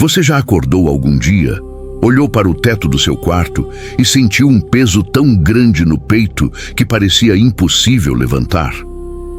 Você já acordou algum dia, olhou para o teto do seu quarto e sentiu um peso tão grande no peito que parecia impossível levantar?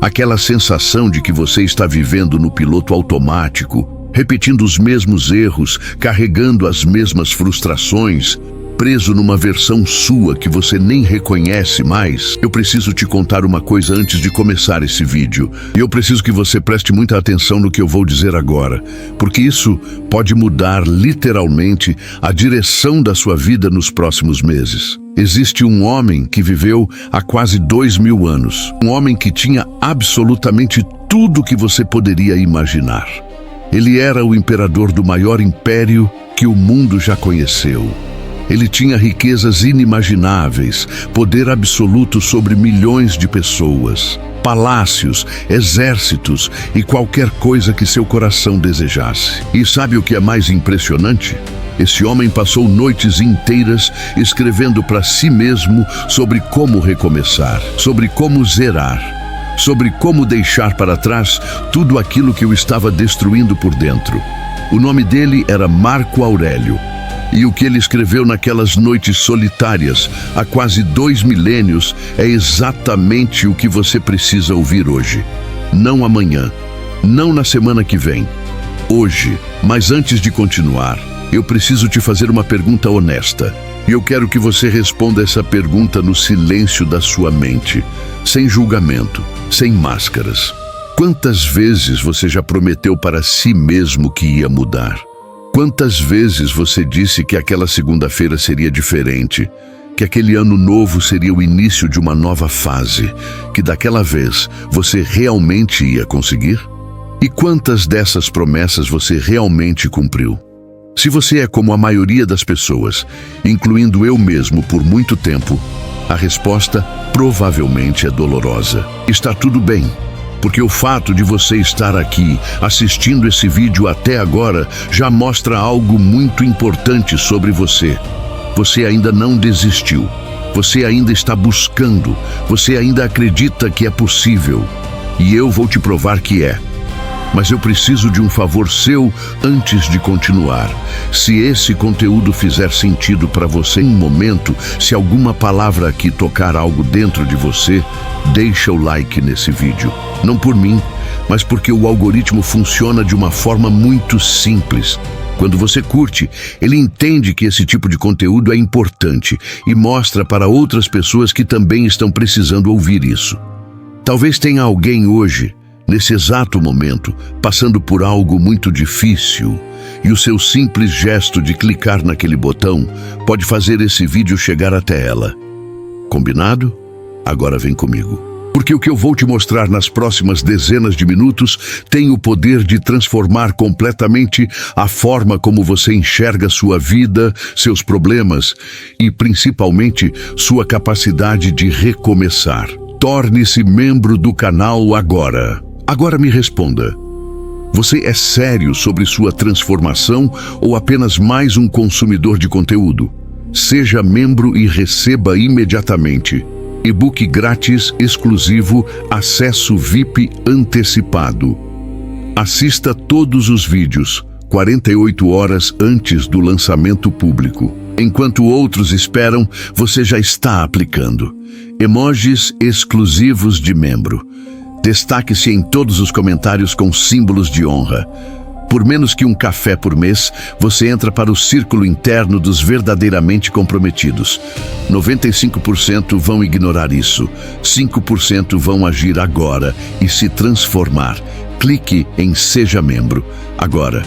Aquela sensação de que você está vivendo no piloto automático, repetindo os mesmos erros, carregando as mesmas frustrações, preso numa versão sua que você nem reconhece mais. Eu preciso te contar uma coisa antes de começar esse vídeo. E eu preciso que você preste muita atenção no que eu vou dizer agora, porque isso pode mudar literalmente a direção da sua vida nos próximos meses. Existe um homem que viveu há quase 2000 anos. Um homem que tinha absolutamente tudo que você poderia imaginar. Ele era o imperador do maior império que o mundo já conheceu. Ele tinha riquezas inimagináveis, poder absoluto sobre milhões de pessoas, palácios, exércitos e qualquer coisa que seu coração desejasse. E sabe o que é mais impressionante? Esse homem passou noites inteiras escrevendo para si mesmo sobre como recomeçar, sobre como zerar, sobre como deixar para trás tudo aquilo que o estava destruindo por dentro. O nome dele era Marco Aurélio. E o que ele escreveu naquelas noites solitárias, há quase 2 milênios, é exatamente o que você precisa ouvir hoje. Não amanhã, não na semana que vem. Hoje. Mas antes de continuar, eu preciso te fazer uma pergunta honesta. E eu quero que você responda essa pergunta no silêncio da sua mente, sem julgamento, sem máscaras. Quantas vezes você já prometeu para si mesmo que ia mudar? Quantas vezes você disse que aquela segunda-feira seria diferente, que aquele ano novo seria o início de uma nova fase, que daquela vez você realmente ia conseguir? E quantas dessas promessas você realmente cumpriu? Se você é como a maioria das pessoas, incluindo eu mesmo por muito tempo, a resposta provavelmente é dolorosa. Está tudo bem. Porque o fato de você estar aqui, assistindo esse vídeo até agora, já mostra algo muito importante sobre você. Você ainda não desistiu. Você ainda está buscando. Você ainda acredita que é possível. E eu vou te provar que é. Mas eu preciso de um favor seu antes de continuar. Se esse conteúdo fizer sentido para você em um momento, se alguma palavra aqui tocar algo dentro de você, deixa o like nesse vídeo. Não por mim, mas porque o algoritmo funciona de uma forma muito simples. Quando você curte, ele entende que esse tipo de conteúdo é importante e mostra para outras pessoas que também estão precisando ouvir isso. Talvez tenha alguém hoje, nesse exato momento, passando por algo muito difícil, e o seu simples gesto de clicar naquele botão pode fazer esse vídeo chegar até ela. Combinado? Agora vem comigo. Porque o que eu vou te mostrar nas próximas dezenas de minutos tem o poder de transformar completamente a forma como você enxerga sua vida, seus problemas e, principalmente, sua capacidade de recomeçar. Torne-se membro do canal agora. Agora me responda. Você é sério sobre sua transformação ou apenas mais um consumidor de conteúdo? Seja membro e receba imediatamente. E-book grátis exclusivo, acesso VIP antecipado. Assista todos os vídeos 48 horas antes do lançamento público. Enquanto outros esperam, você já está aplicando. Emojis exclusivos de membro. Destaque-se em todos os comentários com símbolos de honra. Por menos que um café por mês, você entra para o círculo interno dos verdadeiramente comprometidos. 95% vão ignorar isso. 5% vão agir agora e se transformar. Clique em Seja Membro. Agora,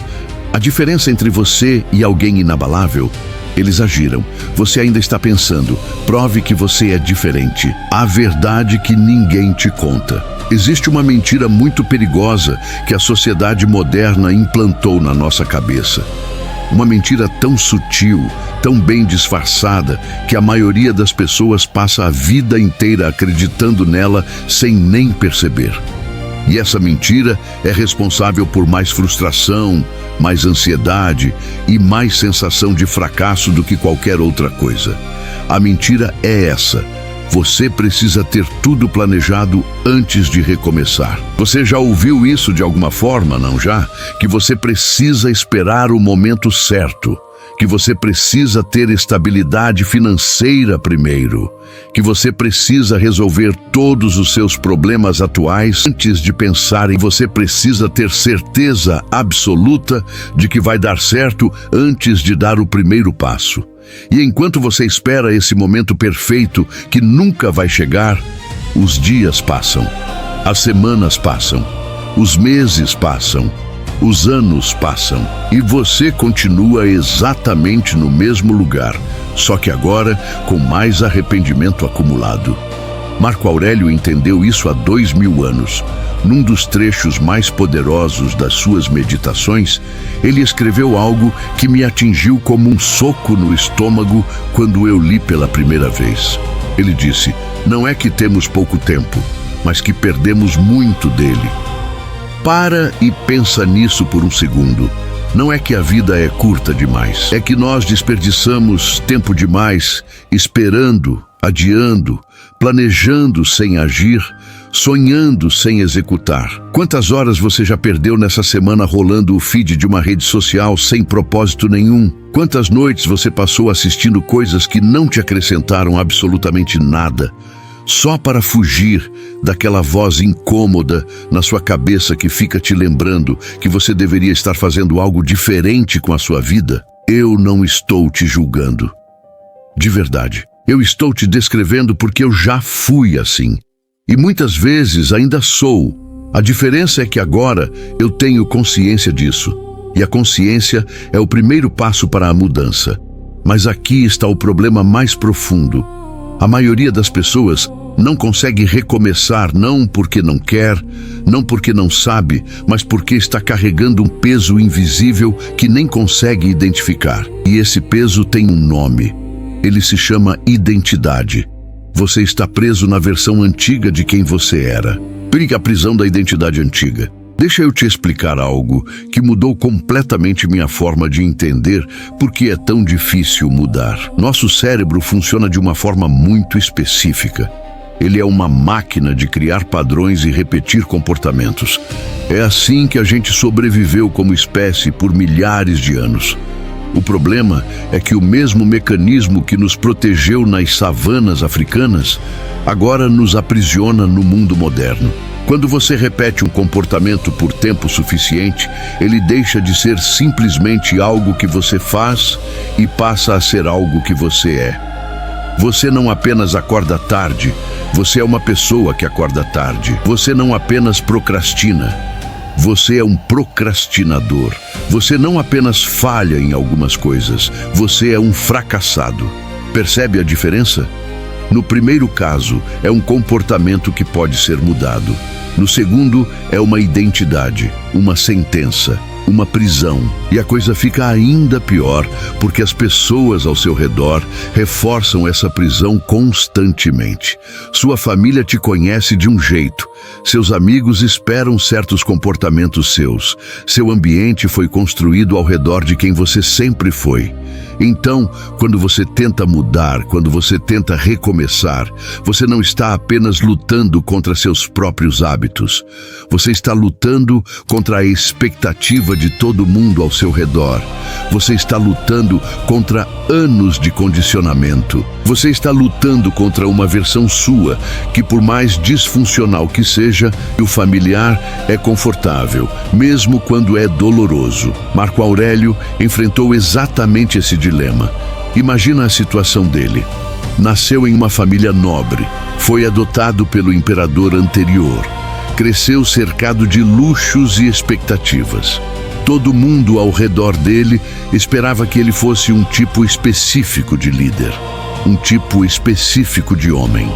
a diferença entre você e alguém inabalável: eles agiram. Você ainda está pensando. Prove que você é diferente. A verdade que ninguém te conta. Existe uma mentira muito perigosa que a sociedade moderna implantou na nossa cabeça. Uma mentira tão sutil, tão bem disfarçada, que a maioria das pessoas passa a vida inteira acreditando nela sem nem perceber. E essa mentira é responsável por mais frustração, mais ansiedade e mais sensação de fracasso do que qualquer outra coisa. A mentira é essa: Você precisa ter tudo planejado antes de recomeçar. Você já ouviu isso de alguma forma, não já? Que você precisa esperar o momento certo. Que você precisa ter estabilidade financeira primeiro. Que você precisa resolver todos os seus problemas atuais antes de pensar em você precisa ter certeza absoluta de que vai dar certo antes de dar o primeiro passo. E enquanto você espera esse momento perfeito que nunca vai chegar, os dias passam, as semanas passam, os meses passam, os anos passam e você continua exatamente no mesmo lugar, só que agora com mais arrependimento acumulado. Marco Aurélio entendeu isso há 2000 anos. Num dos trechos mais poderosos das suas meditações, ele escreveu algo que me atingiu como um soco no estômago quando eu li pela primeira vez. Ele disse: não é que temos pouco tempo, mas que perdemos muito dele. Para e pensa nisso por um segundo. Não é que a vida é curta demais, é que nós desperdiçamos tempo demais esperando, adiando, planejando sem agir, sonhando sem executar. Quantas horas você já perdeu nessa semana rolando o feed de uma rede social sem propósito nenhum? Quantas noites você passou assistindo coisas que não te acrescentaram absolutamente nada, só para fugir daquela voz incômoda na sua cabeça que fica te lembrando que você deveria estar fazendo algo diferente com a sua vida? Eu não estou te julgando. De verdade, eu estou te descrevendo porque eu já fui assim. E muitas vezes ainda sou. A diferença é que agora eu tenho consciência disso. E a consciência é o primeiro passo para a mudança. Mas aqui está o problema mais profundo. A maioria das pessoas não consegue recomeçar não porque não quer, não porque não sabe, mas porque está carregando um peso invisível que nem consegue identificar. E esse peso tem um nome. Ele se chama identidade. Você está preso na versão antiga de quem você era. Brinca a prisão da identidade antiga. Deixa eu te explicar algo que mudou completamente minha forma de entender por que é tão difícil mudar. Nosso cérebro funciona de uma forma muito específica. Ele é uma máquina de criar padrões e repetir comportamentos. É assim que a gente sobreviveu como espécie por milhares de anos. O problema é que o mesmo mecanismo que nos protegeu nas savanas africanas agora nos aprisiona no mundo moderno. Quando você repete um comportamento por tempo suficiente, ele deixa de ser simplesmente algo que você faz e passa a ser algo que você é. Você não apenas acorda tarde, você é uma pessoa que acorda tarde. Você não apenas procrastina, você é um procrastinador. Você não apenas falha em algumas coisas, você é um fracassado. Percebe a diferença? No primeiro caso, é um comportamento que pode ser mudado. No segundo, é uma identidade, uma sentença, uma prisão. E a coisa fica ainda pior, porque as pessoas ao seu redor reforçam essa prisão constantemente. Sua família te conhece de um jeito. Seus amigos esperam certos comportamentos seus. Seu ambiente foi construído ao redor de quem você sempre foi. Então, quando você tenta mudar, quando você tenta recomeçar, você não está apenas lutando contra seus próprios hábitos. Você está lutando contra a expectativa de todo mundo ao seu redor. Você está lutando contra anos de condicionamento. Você está lutando contra uma versão sua que, por mais disfuncional que seja, o familiar é confortável, mesmo quando é doloroso. Marco Aurélio enfrentou exatamente esse dilema. Imagina a situação dele. Nasceu em uma família nobre, foi adotado pelo imperador anterior, cresceu cercado de luxos e expectativas. Todo mundo ao redor dele esperava que ele fosse um tipo específico de líder, um tipo específico de homem,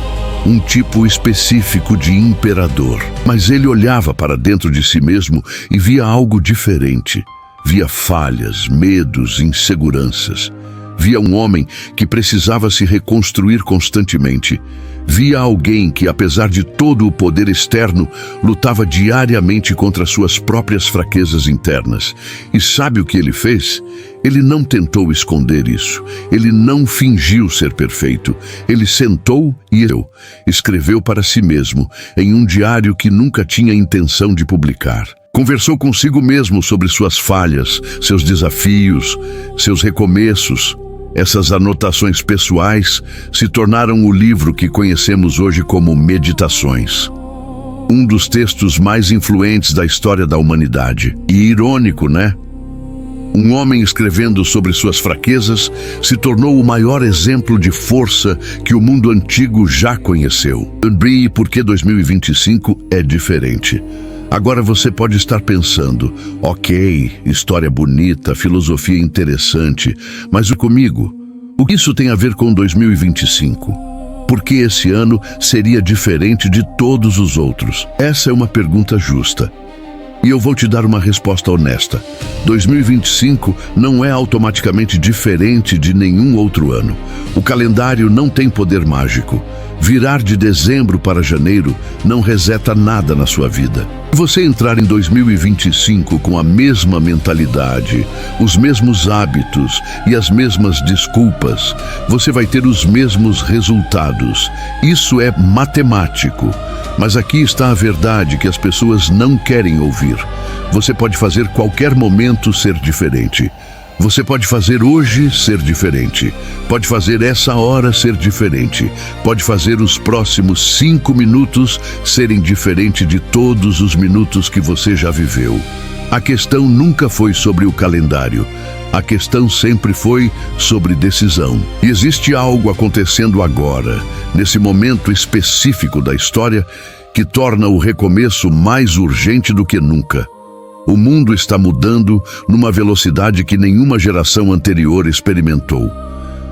um tipo específico de imperador. Mas ele olhava para dentro de si mesmo e via algo diferente. Via falhas, medos, inseguranças. Via um homem que precisava se reconstruir constantemente. Via alguém que, apesar de todo o poder externo, lutava diariamente contra suas próprias fraquezas internas. E sabe o que ele fez? Ele não tentou esconder isso. Ele não fingiu ser perfeito. Ele sentou e escreveu para si mesmo, em um diário que nunca tinha intenção de publicar. Conversou consigo mesmo sobre suas falhas, seus desafios, seus recomeços. Essas anotações pessoais se tornaram o livro que conhecemos hoje como Meditações. Um dos textos mais influentes da história da humanidade. E irônico, né? Um homem escrevendo sobre suas fraquezas se tornou o maior exemplo de força que o mundo antigo já conheceu. E por que 2025 é diferente? Agora você pode estar pensando, ok, história bonita, filosofia interessante, mas comigo, o que isso tem a ver com 2025? Por que esse ano seria diferente de todos os outros? Essa é uma pergunta justa. E eu vou te dar uma resposta honesta. 2025 não é automaticamente diferente de nenhum outro ano. O calendário não tem poder mágico. Virar de dezembro para janeiro não reseta nada na sua vida. Se você entrar em 2025 com a mesma mentalidade, os mesmos hábitos e as mesmas desculpas, você vai ter os mesmos resultados. Isso é matemático. Mas aqui está a verdade que as pessoas não querem ouvir. Você pode fazer qualquer momento ser diferente. Você pode fazer hoje ser diferente. Pode fazer essa hora ser diferente. Pode fazer os próximos 5 minutos serem diferentes de todos os minutos que você já viveu. A questão nunca foi sobre o calendário. A questão sempre foi sobre decisão. E existe algo acontecendo agora, nesse momento específico da história, que torna o recomeço mais urgente do que nunca. O mundo está mudando numa velocidade que nenhuma geração anterior experimentou.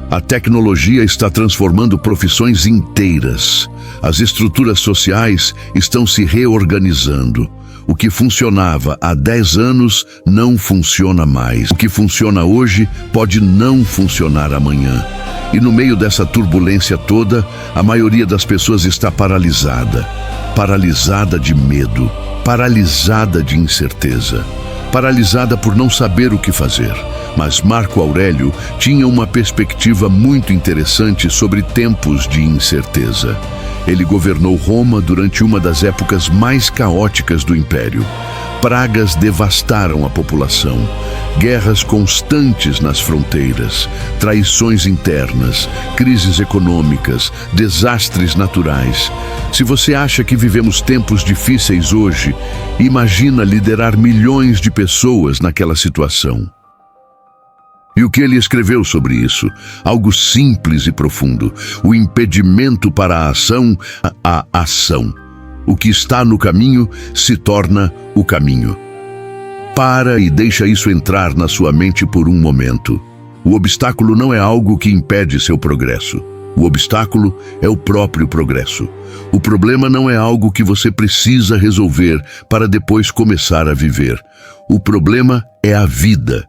A tecnologia está transformando profissões inteiras. As estruturas sociais estão se reorganizando. O que funcionava há 10 anos não funciona mais. O que funciona hoje pode não funcionar amanhã. E no meio dessa turbulência toda, a maioria das pessoas está paralisada. Paralisada de medo. Paralisada de incerteza, paralisada por não saber o que fazer. Mas Marco Aurélio tinha uma perspectiva muito interessante sobre tempos de incerteza. Ele governou Roma durante uma das épocas mais caóticas do Império. Pragas devastaram a população, guerras constantes nas fronteiras, traições internas, crises econômicas, desastres naturais. Se você acha que vivemos tempos difíceis hoje, imagina liderar milhões de pessoas naquela situação. E o que ele escreveu sobre isso? Algo simples e profundo. O impedimento para a ação. O que está no caminho se torna o caminho. Para e deixa isso entrar na sua mente por um momento. O obstáculo não é algo que impede seu progresso. O obstáculo é o próprio progresso. O problema não é algo que você precisa resolver para depois começar a viver. O problema é a vida.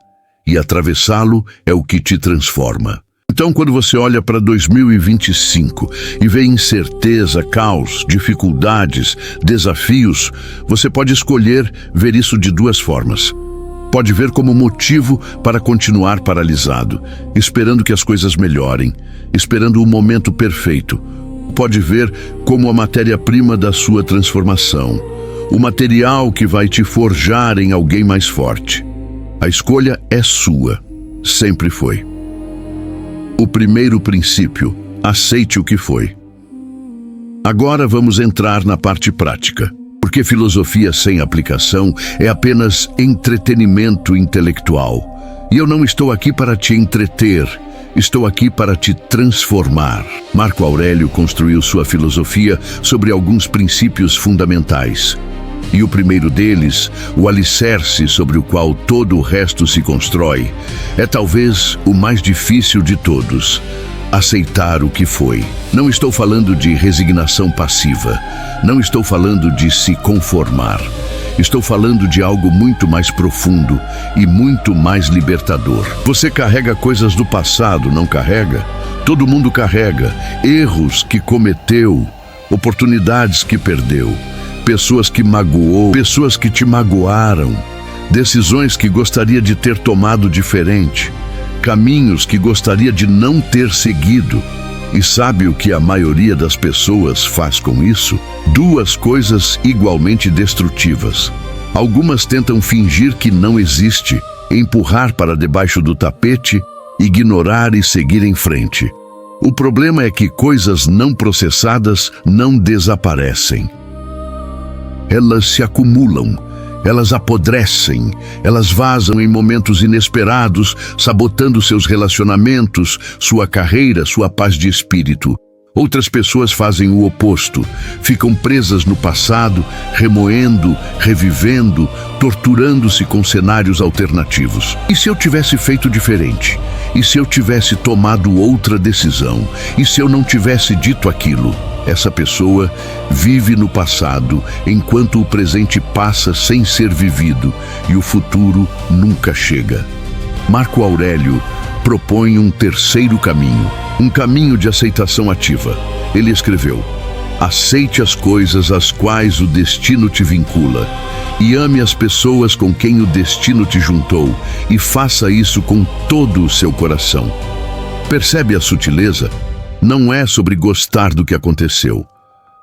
E atravessá-lo é o que te transforma. Então, quando você olha para 2025 e vê incerteza, caos, dificuldades, desafios, você pode escolher ver isso de duas formas. Pode ver como motivo para continuar paralisado, esperando que as coisas melhorem, esperando o momento perfeito. Pode ver como a matéria-prima da sua transformação, o material que vai te forjar em alguém mais forte. A escolha é sua, sempre foi. O primeiro princípio, aceite o que foi. Agora vamos entrar na parte prática, porque filosofia sem aplicação é apenas entretenimento intelectual. E eu não estou aqui para te entreter, estou aqui para te transformar. Marco Aurélio construiu sua filosofia sobre alguns princípios fundamentais. E o primeiro deles, o alicerce sobre o qual todo o resto se constrói, é talvez o mais difícil de todos: aceitar o que foi. Não estou falando de resignação passiva. Não estou falando de se conformar. Estou falando de algo muito mais profundo e muito mais libertador. Você carrega coisas do passado, não carrega? Todo mundo carrega. Erros que cometeu, oportunidades que perdeu, pessoas que magoou, pessoas que te magoaram, decisões que gostaria de ter tomado diferente, caminhos que gostaria de não ter seguido. E sabe o que a maioria das pessoas faz com isso? Duas coisas igualmente destrutivas. Algumas tentam fingir que não existe, empurrar para debaixo do tapete, ignorar e seguir em frente. O problema é que coisas não processadas não desaparecem. Elas se acumulam, elas apodrecem, elas vazam em momentos inesperados, sabotando seus relacionamentos, sua carreira, sua paz de espírito. Outras pessoas fazem o oposto, ficam presas no passado, remoendo, revivendo, torturando-se com cenários alternativos. E se eu tivesse feito diferente? E se eu tivesse tomado outra decisão? E se eu não tivesse dito aquilo? Essa pessoa vive no passado, enquanto o presente passa sem ser vivido e o futuro nunca chega. Marco Aurélio propõe um terceiro caminho, um caminho de aceitação ativa. Ele escreveu: aceite as coisas às quais o destino te vincula e ame as pessoas com quem o destino te juntou e faça isso com todo o seu coração. Percebe a sutileza? Não é sobre gostar do que aconteceu.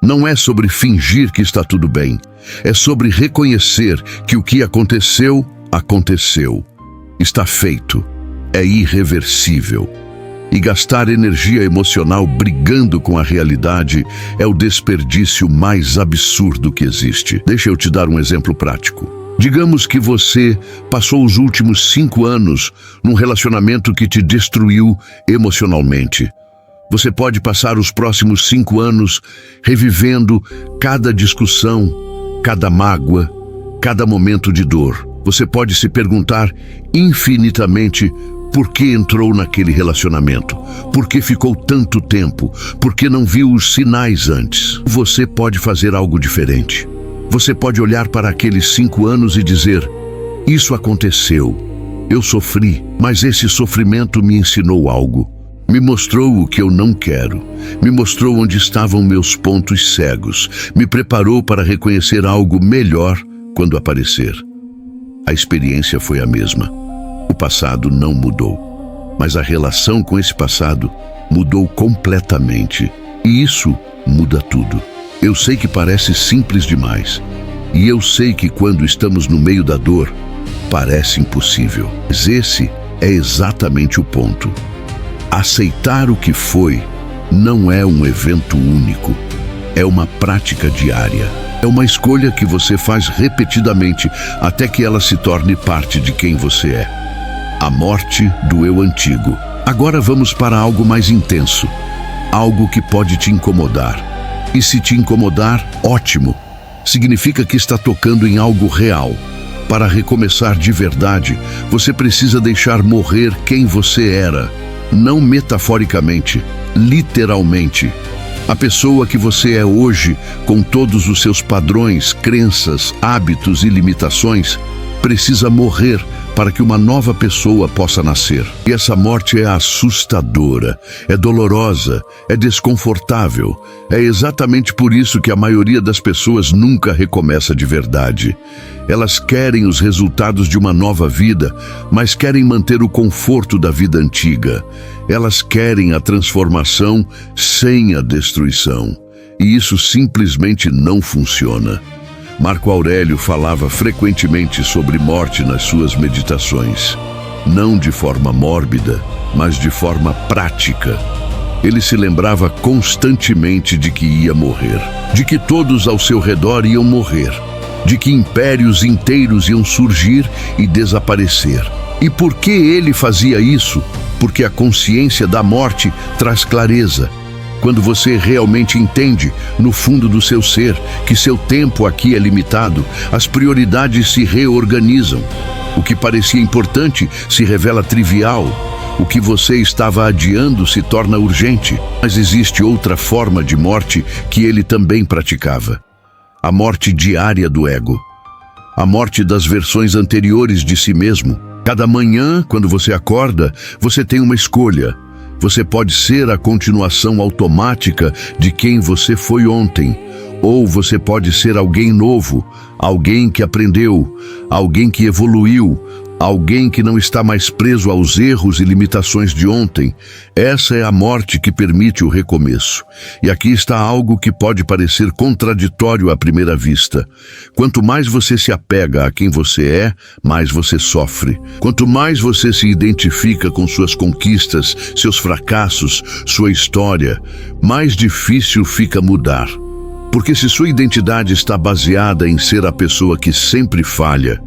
Não é sobre fingir que está tudo bem. É sobre reconhecer que o que aconteceu, aconteceu. Está feito. É irreversível. E gastar energia emocional brigando com a realidade é o desperdício mais absurdo que existe. Deixa eu te dar um exemplo prático. Digamos que você passou os últimos 5 anos num relacionamento que te destruiu emocionalmente. Você pode passar os próximos 5 anos revivendo cada discussão, cada mágoa, cada momento de dor. Você pode se perguntar infinitamente por que entrou naquele relacionamento, por que ficou tanto tempo, por que não viu os sinais antes. Você pode fazer algo diferente. Você pode olhar para aqueles 5 anos e dizer: isso aconteceu, eu sofri, mas esse sofrimento me ensinou algo. Me mostrou o que eu não quero, me mostrou onde estavam meus pontos cegos, me preparou para reconhecer algo melhor quando aparecer. A experiência foi a mesma. O passado não mudou, mas a relação com esse passado mudou completamente. E isso muda tudo. Eu sei que parece simples demais, e eu sei que quando estamos no meio da dor, parece impossível. Mas esse é exatamente o ponto. Aceitar o que foi não é um evento único, é uma prática diária. É uma escolha que você faz repetidamente até que ela se torne parte de quem você é. A morte do eu antigo. Agora vamos para algo mais intenso, algo que pode te incomodar. E se te incomodar, ótimo. Significa que está tocando em algo real. Para recomeçar de verdade, você precisa deixar morrer quem você era. Não metaforicamente, literalmente. A pessoa que você é hoje, com todos os seus padrões, crenças, hábitos e limitações, precisa morrer para que uma nova pessoa possa nascer. E essa morte é assustadora, é dolorosa, é desconfortável. É exatamente por isso que a maioria das pessoas nunca recomeça de verdade. Elas querem os resultados de uma nova vida, mas querem manter o conforto da vida antiga. Elas querem a transformação sem a destruição. E isso simplesmente não funciona. Marco Aurélio falava frequentemente sobre morte nas suas meditações. Não de forma mórbida, mas de forma prática. Ele se lembrava constantemente de que ia morrer, de que todos ao seu redor iam morrer, de que impérios inteiros iam surgir e desaparecer. E por que ele fazia isso? Porque a consciência da morte traz clareza. Quando você realmente entende, no fundo do seu ser, que seu tempo aqui é limitado, as prioridades se reorganizam. O que parecia importante se revela trivial. O que você estava adiando se torna urgente, mas existe outra forma de morte que ele também praticava. A morte diária do ego. A morte das versões anteriores de si mesmo. Cada manhã, quando você acorda, você tem uma escolha. Você pode ser a continuação automática de quem você foi ontem, ou você pode ser alguém novo, alguém que aprendeu, alguém que evoluiu, alguém que não está mais preso aos erros e limitações de ontem. Essa é a morte que permite o recomeço. E aqui está algo que pode parecer contraditório à primeira vista. Quanto mais você se apega a quem você é, mais você sofre. Quanto mais você se identifica com suas conquistas, seus fracassos, sua história, mais difícil fica mudar. Porque se sua identidade está baseada em ser a pessoa que sempre falha,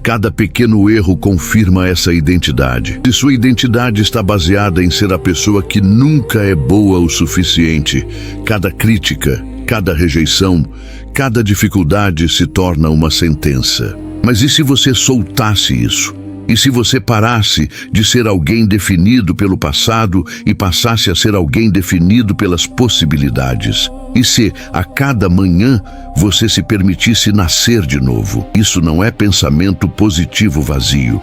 cada pequeno erro confirma essa identidade. Se sua identidade está baseada em ser a pessoa que nunca é boa o suficiente, cada crítica, cada rejeição, cada dificuldade se torna uma sentença. Mas e se você soltasse isso? E se você parasse de ser alguém definido pelo passado e passasse a ser alguém definido pelas possibilidades? E se, a cada manhã, você se permitisse nascer de novo? Isso não é pensamento positivo vazio.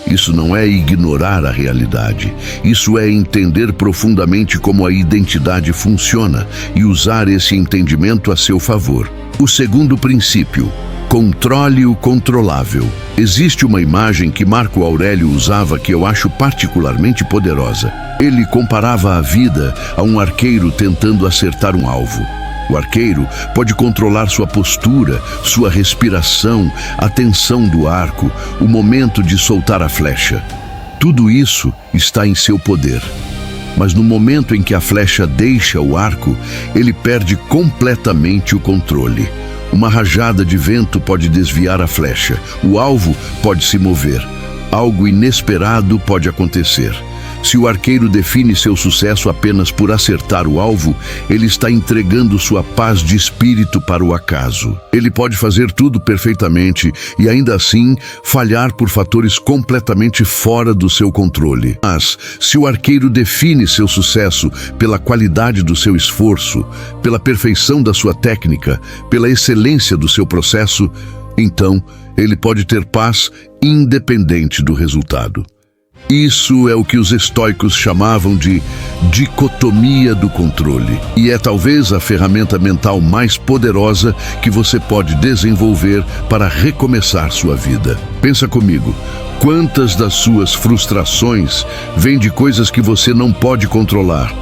Isso não é ignorar a realidade. Isso é entender profundamente como a identidade funciona e usar esse entendimento a seu favor. O segundo princípio: controle o controlável. Existe uma imagem que Marco Aurélio usava que eu acho particularmente poderosa. Ele comparava a vida a um arqueiro tentando acertar um alvo. O arqueiro pode controlar sua postura, sua respiração, a tensão do arco, o momento de soltar a flecha. Tudo isso está em seu poder. Mas no momento em que a flecha deixa o arco, ele perde completamente o controle. Uma rajada de vento pode desviar a flecha, o alvo pode se mover, algo inesperado pode acontecer. Se o arqueiro define seu sucesso apenas por acertar o alvo, ele está entregando sua paz de espírito para o acaso. Ele pode fazer tudo perfeitamente e ainda assim falhar por fatores completamente fora do seu controle. Mas, se o arqueiro define seu sucesso pela qualidade do seu esforço, pela perfeição da sua técnica, pela excelência do seu processo, então ele pode ter paz independente do resultado. Isso é o que os estoicos chamavam de dicotomia do controle. E é talvez a ferramenta mental mais poderosa que você pode desenvolver para recomeçar sua vida. Pensa comigo, quantas das suas frustrações vêm de coisas que você não pode controlar?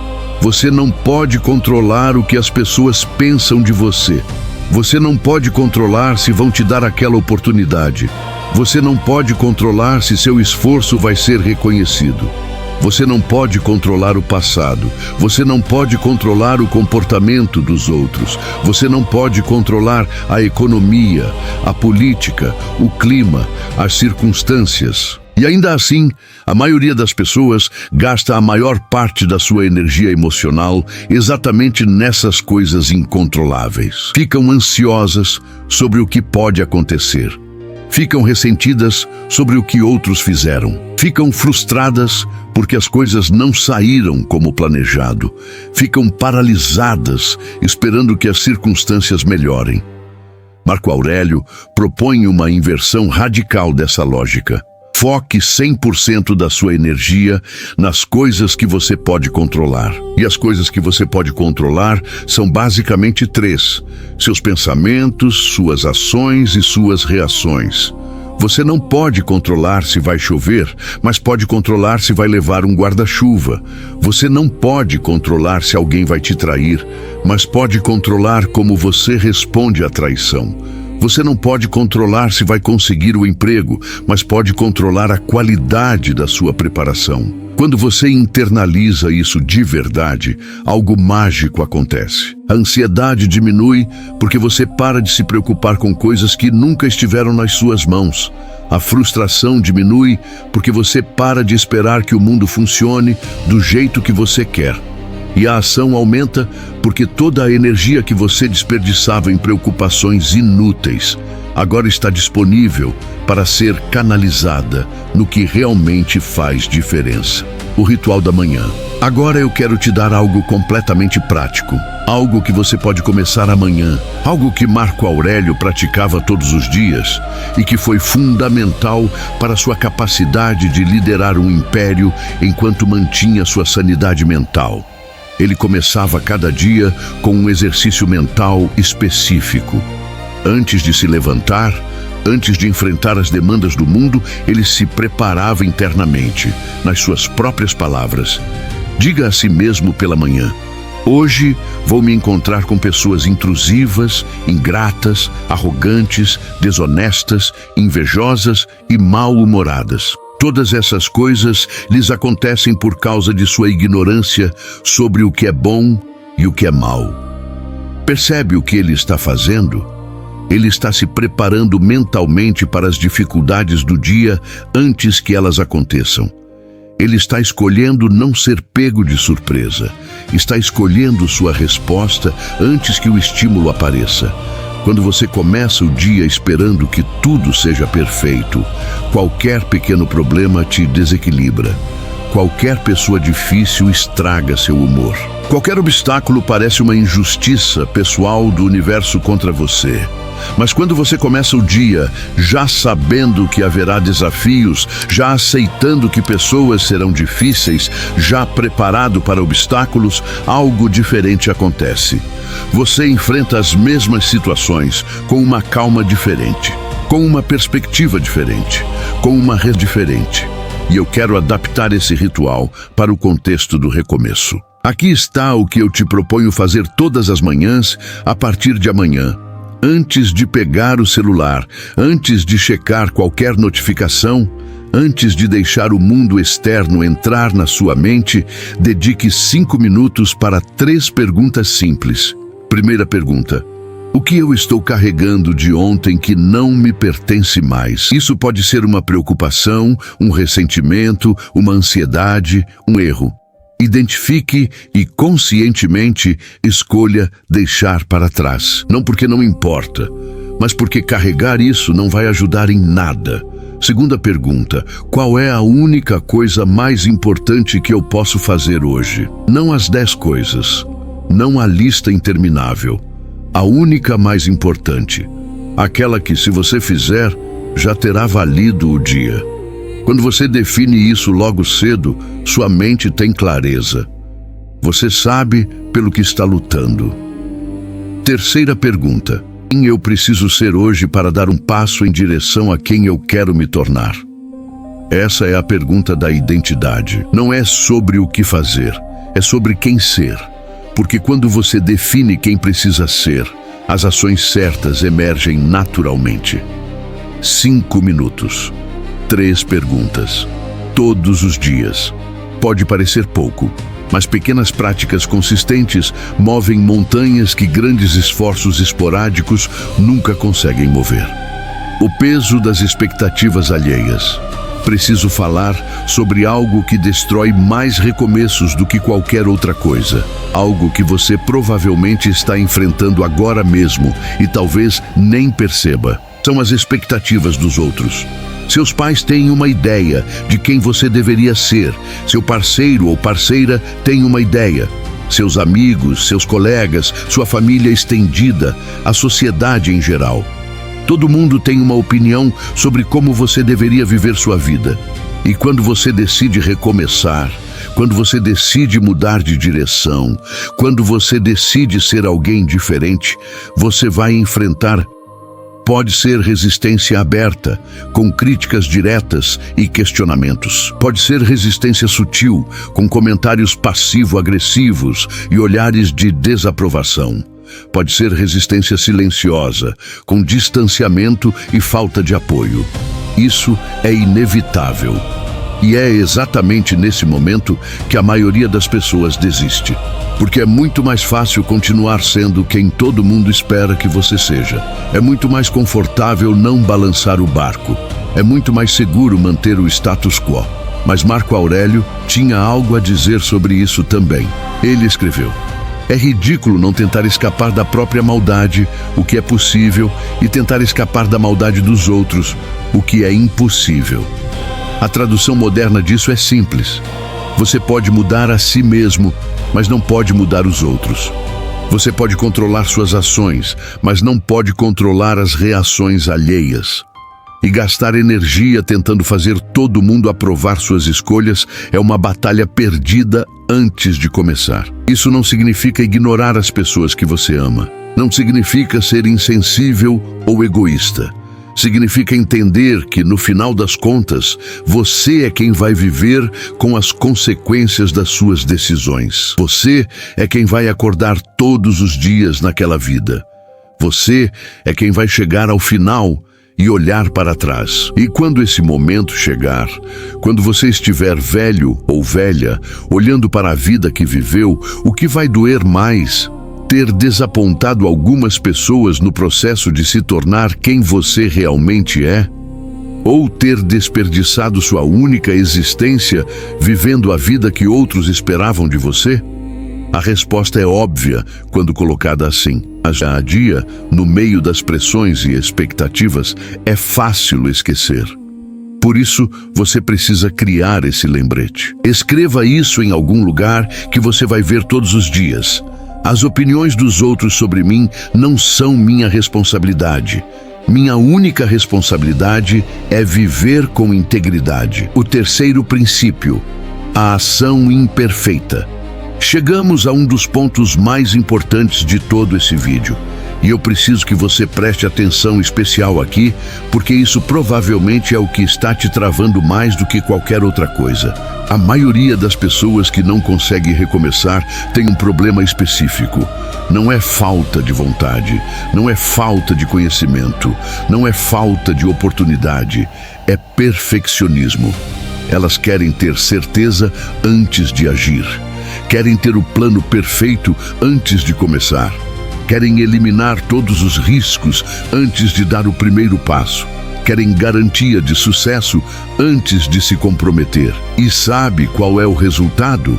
Você não pode controlar o que as pessoas pensam de você. Você não pode controlar se vão te dar aquela oportunidade. Você não pode controlar se seu esforço vai ser reconhecido. Você não pode controlar o passado. Você não pode controlar o comportamento dos outros. Você não pode controlar a economia, a política, o clima, as circunstâncias. E ainda assim, a maioria das pessoas gasta a maior parte da sua energia emocional exatamente nessas coisas incontroláveis. Ficam ansiosas sobre o que pode acontecer. Ficam ressentidas sobre o que outros fizeram. Ficam frustradas porque as coisas não saíram como planejado. Ficam paralisadas, esperando que as circunstâncias melhorem. Marco Aurélio propõe uma inversão radical dessa lógica. Foque 100% da sua energia nas coisas que você pode controlar. E as coisas que você pode controlar são basicamente 3: seus pensamentos, suas ações e suas reações. Você não pode controlar se vai chover, mas pode controlar se vai levar um guarda-chuva. Você não pode controlar se alguém vai te trair, mas pode controlar como você responde à traição. Você não pode controlar se vai conseguir o emprego, mas pode controlar a qualidade da sua preparação. Quando você internaliza isso de verdade, algo mágico acontece. A ansiedade diminui porque você para de se preocupar com coisas que nunca estiveram nas suas mãos. A frustração diminui porque você para de esperar que o mundo funcione do jeito que você quer. E a ação aumenta porque toda a energia que você desperdiçava em preocupações inúteis agora está disponível para ser canalizada no que realmente faz diferença. O ritual da manhã. Agora eu quero te dar algo completamente prático, algo que você pode começar amanhã, algo que Marco Aurélio praticava todos os dias e que foi fundamental para sua capacidade de liderar um império enquanto mantinha sua sanidade mental. Ele começava cada dia com um exercício mental específico. Antes de se levantar, antes de enfrentar as demandas do mundo, ele se preparava internamente, nas suas próprias palavras. Diga a si mesmo pela manhã: hoje vou me encontrar com pessoas intrusivas, ingratas, arrogantes, desonestas, invejosas e mal-humoradas. Todas essas coisas lhes acontecem por causa de sua ignorância sobre o que é bom e o que é mal. Percebe o que ele está fazendo? Ele está se preparando mentalmente para as dificuldades do dia antes que elas aconteçam. Ele está escolhendo não ser pego de surpresa. Está escolhendo sua resposta antes que o estímulo apareça. Quando você começa o dia esperando que tudo seja perfeito, qualquer pequeno problema te desequilibra. Qualquer pessoa difícil estraga seu humor. Qualquer obstáculo parece uma injustiça pessoal do universo contra você. Mas quando você começa o dia já sabendo que haverá desafios, já aceitando que pessoas serão difíceis, já preparado para obstáculos, algo diferente acontece. Você enfrenta as mesmas situações com uma calma diferente, com uma perspectiva diferente, com uma rede diferente. E eu quero adaptar esse ritual para o contexto do recomeço. Aqui está o que eu te proponho fazer todas as manhãs a partir de amanhã. Antes de pegar o celular, antes de checar qualquer notificação, antes de deixar o mundo externo entrar na sua mente, dedique 5 minutos para 3 perguntas simples. Primeira pergunta: o que eu estou carregando de ontem que não me pertence mais? Isso pode ser uma preocupação, um ressentimento, uma ansiedade, um erro. Identifique e conscientemente escolha deixar para trás. Não porque não importa, mas porque carregar isso não vai ajudar em nada. Segunda pergunta: qual é a única coisa mais importante que eu posso fazer hoje? Não as 10 coisas, não a lista interminável. A única mais importante. Aquela que, se você fizer, já terá valido o dia. Quando você define isso logo cedo, sua mente tem clareza. Você sabe pelo que está lutando. Terceira pergunta: quem eu preciso ser hoje para dar um passo em direção a quem eu quero me tornar? Essa é a pergunta da identidade. Não é sobre o que fazer, é sobre quem ser. Porque quando você define quem precisa ser, as ações certas emergem naturalmente. 5 minutos. 3 perguntas. Todos os dias. Pode parecer pouco, mas pequenas práticas consistentes movem montanhas que grandes esforços esporádicos nunca conseguem mover. O peso das expectativas alheias. Preciso falar sobre algo que destrói mais recomeços do que qualquer outra coisa. Algo que você provavelmente está enfrentando agora mesmo e talvez nem perceba. São as expectativas dos outros. Seus pais têm uma ideia de quem você deveria ser. Seu parceiro ou parceira tem uma ideia. Seus amigos, seus colegas, sua família estendida, a sociedade em geral. Todo mundo tem uma opinião sobre como você deveria viver sua vida. E quando você decide recomeçar, quando você decide mudar de direção, quando você decide ser alguém diferente, você vai enfrentar. Pode ser resistência aberta, com críticas diretas e questionamentos. Pode ser resistência sutil, com comentários passivo-agressivos e olhares de desaprovação. Pode ser resistência silenciosa, com distanciamento e falta de apoio. Isso é inevitável. E é exatamente nesse momento que a maioria das pessoas desiste. Porque é muito mais fácil continuar sendo quem todo mundo espera que você seja. É muito mais confortável não balançar o barco. É muito mais seguro manter o status quo. Mas Marco Aurélio tinha algo a dizer sobre isso também. Ele escreveu: É ridículo não tentar escapar da própria maldade, o que é possível, e tentar escapar da maldade dos outros, o que é impossível. A tradução moderna disso é simples. Você pode mudar a si mesmo, mas não pode mudar os outros. Você pode controlar suas ações, mas não pode controlar as reações alheias. E gastar energia tentando fazer todo mundo aprovar suas escolhas é uma batalha perdida antes de começar. Isso não significa ignorar as pessoas que você ama. Não significa ser insensível ou egoísta. Significa entender que, no final das contas, você é quem vai viver com as consequências das suas decisões. Você é quem vai acordar todos os dias naquela vida. Você é quem vai chegar ao final e olhar para trás. E quando esse momento chegar, quando você estiver velho ou velha, olhando para a vida que viveu, o que vai doer mais? Ter desapontado algumas pessoas no processo de se tornar quem você realmente é? Ou ter desperdiçado sua única existência vivendo a vida que outros esperavam de você? A resposta é óbvia quando colocada assim. A dia, no meio das pressões e expectativas, é fácil esquecer. Por isso, você precisa criar esse lembrete. Escreva isso em algum lugar que você vai ver todos os dias. As opiniões dos outros sobre mim não são minha responsabilidade. Minha única responsabilidade é viver com integridade. O terceiro princípio, a ação imperfeita. Chegamos a um dos pontos mais importantes de todo esse vídeo. E eu preciso que você preste atenção especial aqui, porque isso provavelmente é o que está te travando mais do que qualquer outra coisa. A maioria das pessoas que não consegue recomeçar tem um problema específico. Não é falta de vontade, não é falta de conhecimento, não é falta de oportunidade, é perfeccionismo. Elas querem ter certeza antes de agir. Querem ter o plano perfeito antes de começar. Querem eliminar todos os riscos antes de dar o primeiro passo. Querem garantia de sucesso antes de se comprometer. E sabe qual é o resultado?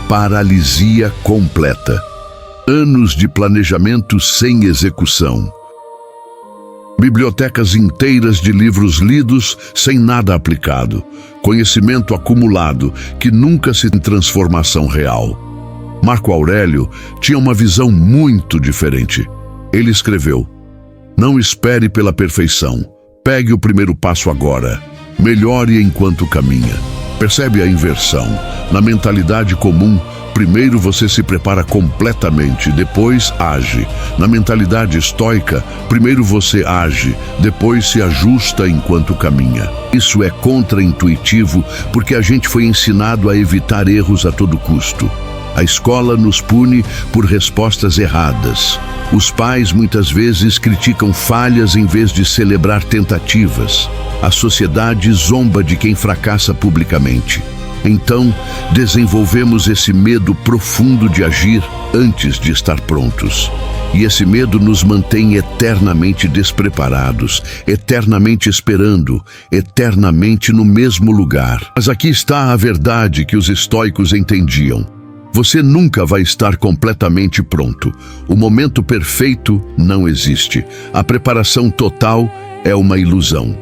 Paralisia completa. Anos de planejamento sem execução. Bibliotecas inteiras de livros lidos sem nada aplicado. Conhecimento acumulado que nunca se tem transformação real. Marco Aurélio tinha uma visão muito diferente. Ele escreveu: "Não espere pela perfeição. Pegue o primeiro passo agora. Melhore enquanto caminha." Percebe a inversão? Na mentalidade comum, primeiro você se prepara completamente, depois age. Na mentalidade estoica, primeiro você age, depois se ajusta enquanto caminha. Isso é contraintuitivo porque a gente foi ensinado a evitar erros a todo custo. A escola nos pune por respostas erradas. Os pais muitas vezes criticam falhas em vez de celebrar tentativas. A sociedade zomba de quem fracassa publicamente. Então, desenvolvemos esse medo profundo de agir antes de estar prontos. E esse medo nos mantém eternamente despreparados, eternamente esperando, eternamente no mesmo lugar. Mas aqui está a verdade que os estoicos entendiam. Você nunca vai estar completamente pronto. O momento perfeito não existe. A preparação total é uma ilusão.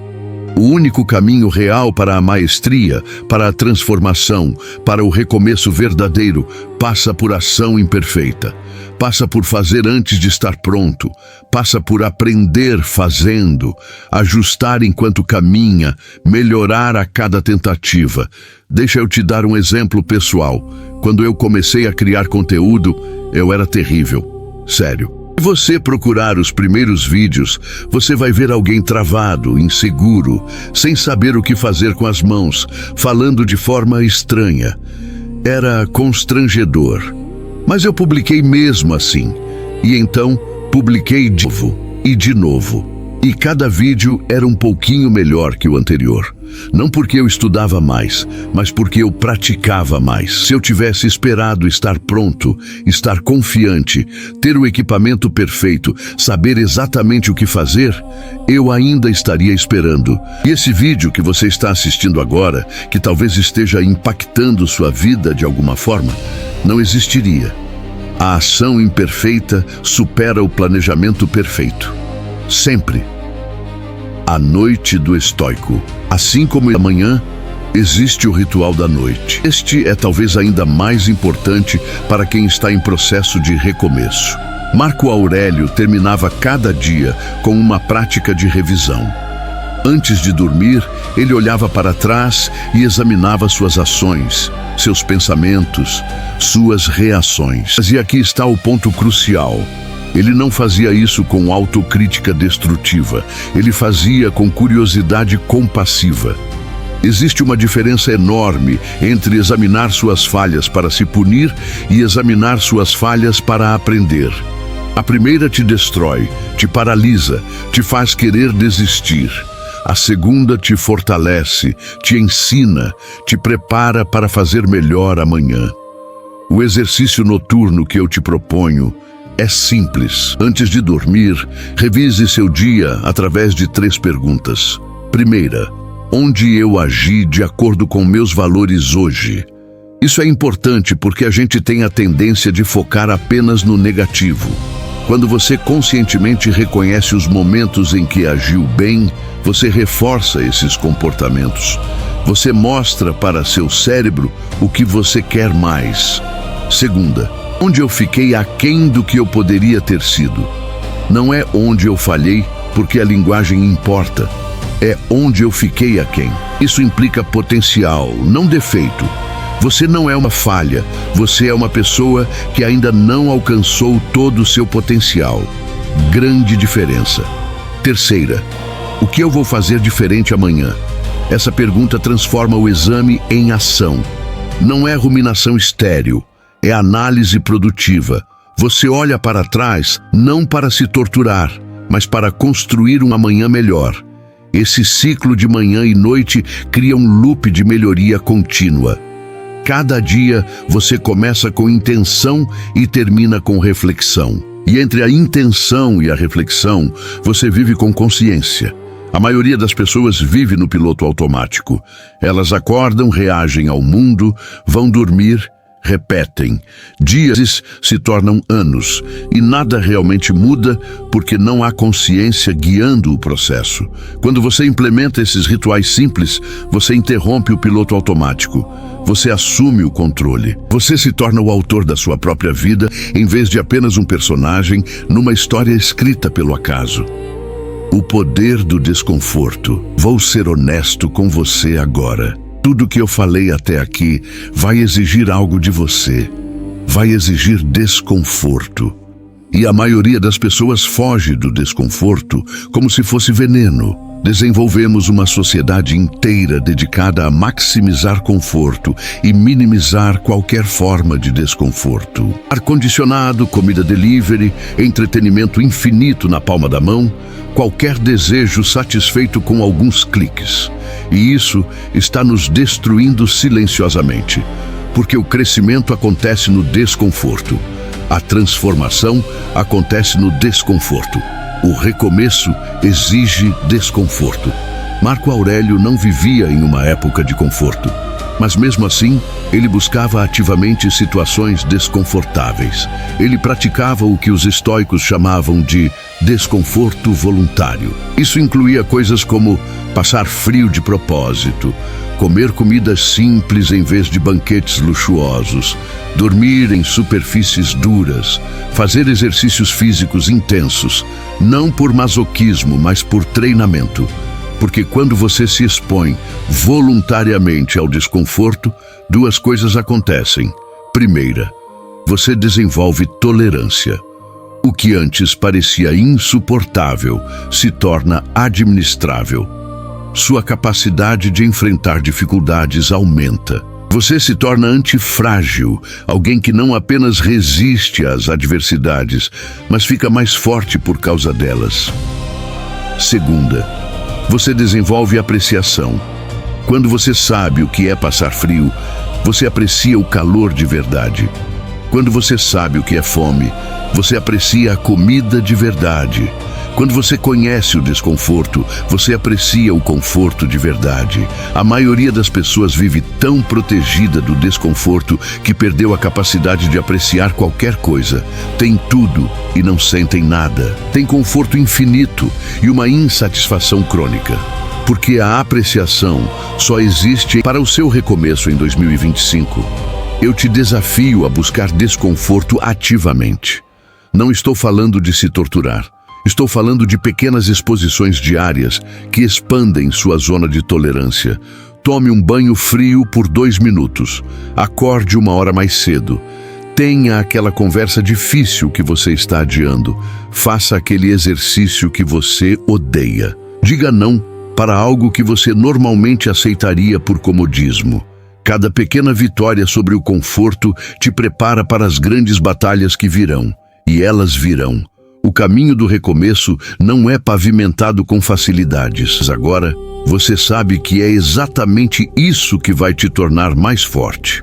O único caminho real para a maestria, para a transformação, para o recomeço verdadeiro, passa por ação imperfeita. Passa por fazer antes de estar pronto. Passa por aprender fazendo, ajustar enquanto caminha, melhorar a cada tentativa. Deixa eu te dar um exemplo pessoal. Quando eu comecei a criar conteúdo, eu era terrível. Sério. Se você procurar os primeiros vídeos, você vai ver alguém travado, inseguro, sem saber o que fazer com as mãos, falando de forma estranha. Era constrangedor. Mas eu publiquei mesmo assim. E então, publiquei de novo e de novo. E cada vídeo era um pouquinho melhor que o anterior. Não porque eu estudava mais, mas porque eu praticava mais. Se eu tivesse esperado estar pronto, estar confiante, ter o equipamento perfeito, saber exatamente o que fazer, eu ainda estaria esperando. E esse vídeo que você está assistindo agora, que talvez esteja impactando sua vida de alguma forma, não existiria. A ação imperfeita supera o planejamento perfeito. Sempre. A noite do estoico. Assim como a manhã, existe o ritual da noite. Este é talvez ainda mais importante para quem está em processo de recomeço. Marco Aurélio terminava cada dia com uma prática de revisão. Antes de dormir, ele olhava para trás e examinava suas ações, seus pensamentos, suas reações. E aqui está o ponto crucial. Ele não fazia isso com autocrítica destrutiva. Ele fazia com curiosidade compassiva. Existe uma diferença enorme entre examinar suas falhas para se punir e examinar suas falhas para aprender. A primeira te destrói, te paralisa, te faz querer desistir. A segunda te fortalece, te ensina, te prepara para fazer melhor amanhã. O exercício noturno que eu te proponho é simples. Antes de dormir, revise seu dia através de 3 perguntas. Primeira, onde eu agi de acordo com meus valores hoje? Isso é importante porque a gente tem a tendência de focar apenas no negativo. Quando você conscientemente reconhece os momentos em que agiu bem, você reforça esses comportamentos. Você mostra para seu cérebro o que você quer mais. Segunda, onde eu fiquei aquém do que eu poderia ter sido? Não é onde eu falhei, porque a linguagem importa. É onde eu fiquei aquém. Isso implica potencial, não defeito. Você não é uma falha, você é uma pessoa que ainda não alcançou todo o seu potencial. Grande diferença. Terceira, o que eu vou fazer diferente amanhã? Essa pergunta transforma o exame em ação. Não é ruminação estéril, é análise produtiva. Você olha para trás não para se torturar, mas para construir um amanhã melhor. Esse ciclo de manhã e noite cria um loop de melhoria contínua. Cada dia você começa com intenção e termina com reflexão. E entre a intenção e a reflexão, você vive com consciência. A maioria das pessoas vive no piloto automático. Elas acordam, reagem ao mundo, vão dormir, repetem. Dias se tornam anos e nada realmente muda porque não há consciência guiando o processo. Quando você implementa esses rituais simples, você interrompe o piloto automático. Você assume o controle. Você se torna o autor da sua própria vida em vez de apenas um personagem numa história escrita pelo acaso. O poder do desconforto. Vou ser honesto com você agora. Tudo que eu falei até aqui vai exigir algo de você. Vai exigir desconforto. E a maioria das pessoas foge do desconforto como se fosse veneno. Desenvolvemos uma sociedade inteira dedicada a maximizar conforto e minimizar qualquer forma de desconforto. Ar-condicionado, comida delivery, entretenimento infinito na palma da mão, qualquer desejo satisfeito com alguns cliques. E isso está nos destruindo silenciosamente, porque o crescimento acontece no desconforto. A transformação acontece no desconforto. O recomeço exige desconforto. Marco Aurélio não vivia em uma época de conforto, mas mesmo assim, ele buscava ativamente situações desconfortáveis. Ele praticava o que os estoicos chamavam de desconforto voluntário. Isso incluía coisas como passar frio de propósito, comer comidas simples em vez de banquetes luxuosos, dormir em superfícies duras, fazer exercícios físicos intensos, não por masoquismo, mas por treinamento. Porque quando você se expõe voluntariamente ao desconforto, 2 coisas acontecem. Primeira, você desenvolve tolerância. O que antes parecia insuportável se torna administrável. Sua capacidade de enfrentar dificuldades aumenta. Você se torna antifrágil, alguém que não apenas resiste às adversidades, mas fica mais forte por causa delas. Segunda, você desenvolve apreciação. Quando você sabe o que é passar frio, você aprecia o calor de verdade. Quando você sabe o que é fome, você aprecia a comida de verdade. Quando você conhece o desconforto, você aprecia o conforto de verdade. A maioria das pessoas vive tão protegida do desconforto que perdeu a capacidade de apreciar qualquer coisa. Tem tudo e não sentem nada. Tem conforto infinito e uma insatisfação crônica. Porque a apreciação só existe para o seu recomeço em 2025. Eu te desafio a buscar desconforto ativamente. Não estou falando de se torturar. Estou falando de pequenas exposições diárias que expandem sua zona de tolerância. Tome um banho frio por 2 minutos. Acorde 1 hora mais cedo. Tenha aquela conversa difícil que você está adiando. Faça aquele exercício que você odeia. Diga não para algo que você normalmente aceitaria por comodismo. Cada pequena vitória sobre o conforto te prepara para as grandes batalhas que virão. E elas virão. O caminho do recomeço não é pavimentado com facilidades. Agora, você sabe que é exatamente isso que vai te tornar mais forte.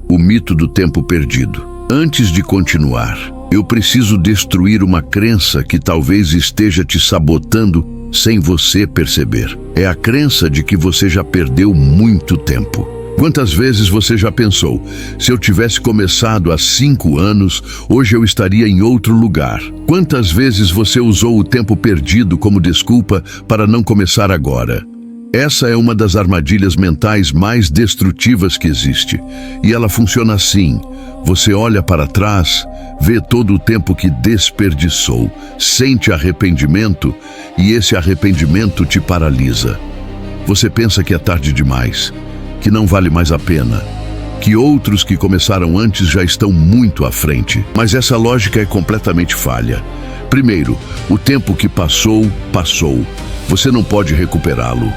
O mito do tempo perdido. Antes de continuar, eu preciso destruir uma crença que talvez esteja te sabotando sem você perceber. É a crença de que você já perdeu muito tempo. Quantas vezes você já pensou, se eu tivesse começado há 5 anos, hoje eu estaria em outro lugar? Quantas vezes você usou o tempo perdido como desculpa para não começar agora? Essa é uma das armadilhas mentais mais destrutivas que existe. E ela funciona assim. Você olha para trás, vê todo o tempo que desperdiçou, sente arrependimento e esse arrependimento te paralisa. Você pensa que é tarde demais, que não vale mais a pena, que outros que começaram antes já estão muito à frente. Mas essa lógica é completamente falha. Primeiro, o tempo que passou, passou. Você não pode recuperá-lo.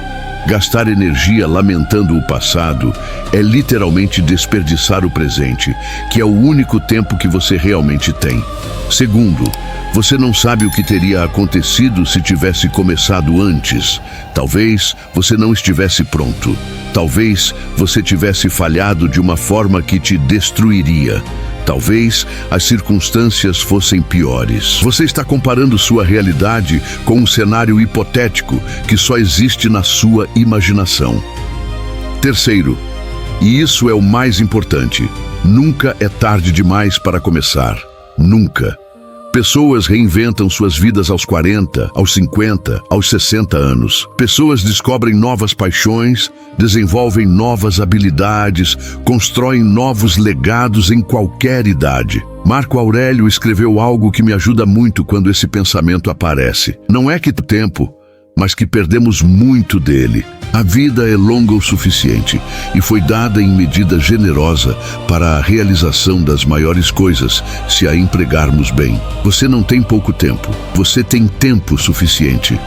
Gastar energia lamentando o passado é literalmente desperdiçar o presente, que é o único tempo que você realmente tem. Segundo, você não sabe o que teria acontecido se tivesse começado antes. Talvez você não estivesse pronto. Talvez você tivesse falhado de uma forma que te destruiria. Talvez as circunstâncias fossem piores. Você está comparando sua realidade com um cenário hipotético que só existe na sua imaginação. Terceiro, e isso é o mais importante, nunca é tarde demais para começar. Nunca. Pessoas reinventam suas vidas aos 40, aos 50, aos 60 anos. Pessoas descobrem novas paixões, desenvolvem novas habilidades, constroem novos legados em qualquer idade. Marco Aurélio escreveu algo que me ajuda muito quando esse pensamento aparece. Não é que tempo, mas que perdemos muito dele. A vida é longa o suficiente e foi dada em medida generosa para a realização das maiores coisas, se a empregarmos bem. Você não tem pouco tempo, você tem tempo suficiente.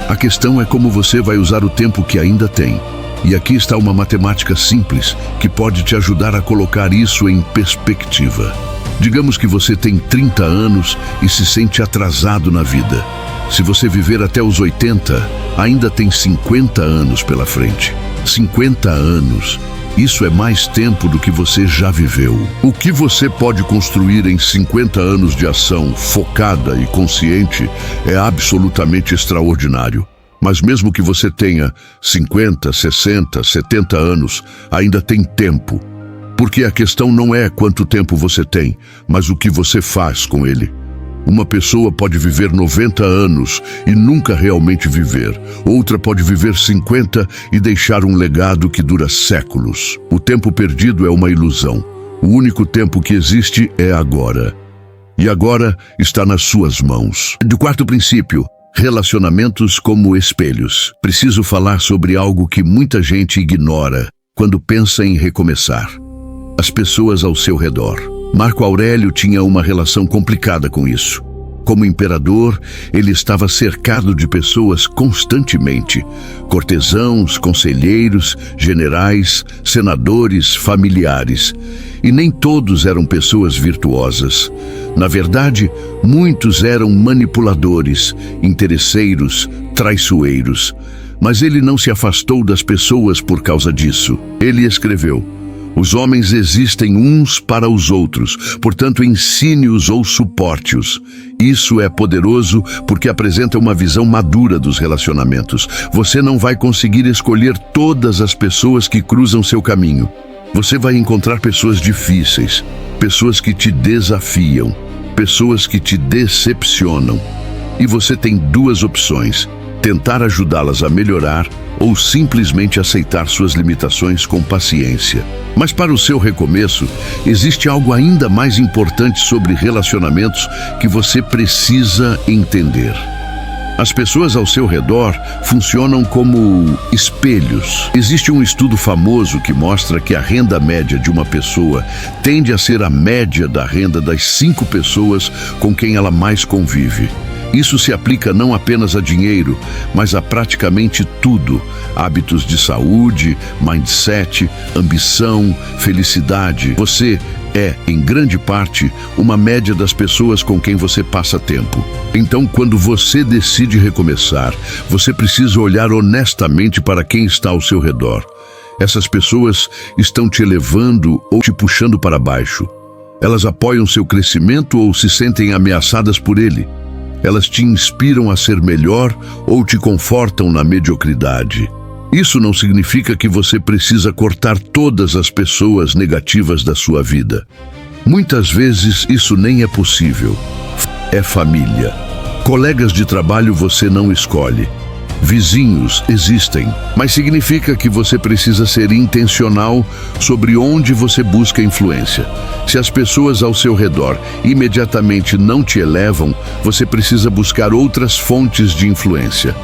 A questão é como você vai usar o tempo que ainda tem. E aqui está uma matemática simples que pode te ajudar a colocar isso em perspectiva. Digamos que você tem 30 anos e se sente atrasado na vida. Se você viver até os 80, ainda tem 50 anos pela frente. 50 anos. Isso é mais tempo do que você já viveu. O que você pode construir em 50 anos de ação focada e consciente é absolutamente extraordinário. Mas mesmo que você tenha 50, 60, 70 anos, ainda tem tempo. Porque a questão não é quanto tempo você tem, mas o que você faz com ele. Uma pessoa pode viver 90 anos e nunca realmente viver. Outra pode viver 50 e deixar um legado que dura séculos. O tempo perdido é uma ilusão. O único tempo que existe é agora. E agora está nas suas mãos. Do quarto princípio, relacionamentos como espelhos. Preciso falar sobre algo que muita gente ignora quando pensa em recomeçar. As pessoas ao seu redor. Marco Aurélio tinha uma relação complicada com isso. Como imperador, ele estava cercado de pessoas constantemente. Cortesãos, conselheiros, generais, senadores, familiares. E nem todos eram pessoas virtuosas. Na verdade, muitos eram manipuladores, interesseiros, traiçoeiros. Mas ele não se afastou das pessoas por causa disso. Ele escreveu: Os homens existem uns para os outros, portanto ensine-os ou suporte-os. Isso é poderoso porque apresenta uma visão madura dos relacionamentos. Você não vai conseguir escolher todas as pessoas que cruzam seu caminho. Você vai encontrar pessoas difíceis, pessoas que te desafiam, pessoas que te decepcionam. E você tem duas opções: tentar ajudá-las a melhorar ou simplesmente aceitar suas limitações com paciência. Mas para o seu recomeço, existe algo ainda mais importante sobre relacionamentos que você precisa entender. As pessoas ao seu redor funcionam como espelhos. Existe um estudo famoso que mostra que a renda média de uma pessoa tende a ser a média da renda das 5 pessoas com quem ela mais convive. Isso se aplica não apenas a dinheiro, mas a praticamente tudo: hábitos de saúde, mindset, ambição, felicidade. Você é, em grande parte, uma média das pessoas com quem você passa tempo. Então, quando você decide recomeçar, você precisa olhar honestamente para quem está ao seu redor. Essas pessoas estão te elevando ou te puxando para baixo. Elas apoiam seu crescimento ou se sentem ameaçadas por ele. Elas te inspiram a ser melhor ou te confortam na mediocridade. Isso não significa que você precisa cortar todas as pessoas negativas da sua vida. Muitas vezes isso nem é possível. É família. Colegas de trabalho você não escolhe. Vizinhos existem, mas significa que você precisa ser intencional sobre onde você busca influência. Se as pessoas ao seu redor imediatamente não te elevam, você precisa buscar outras fontes de influência.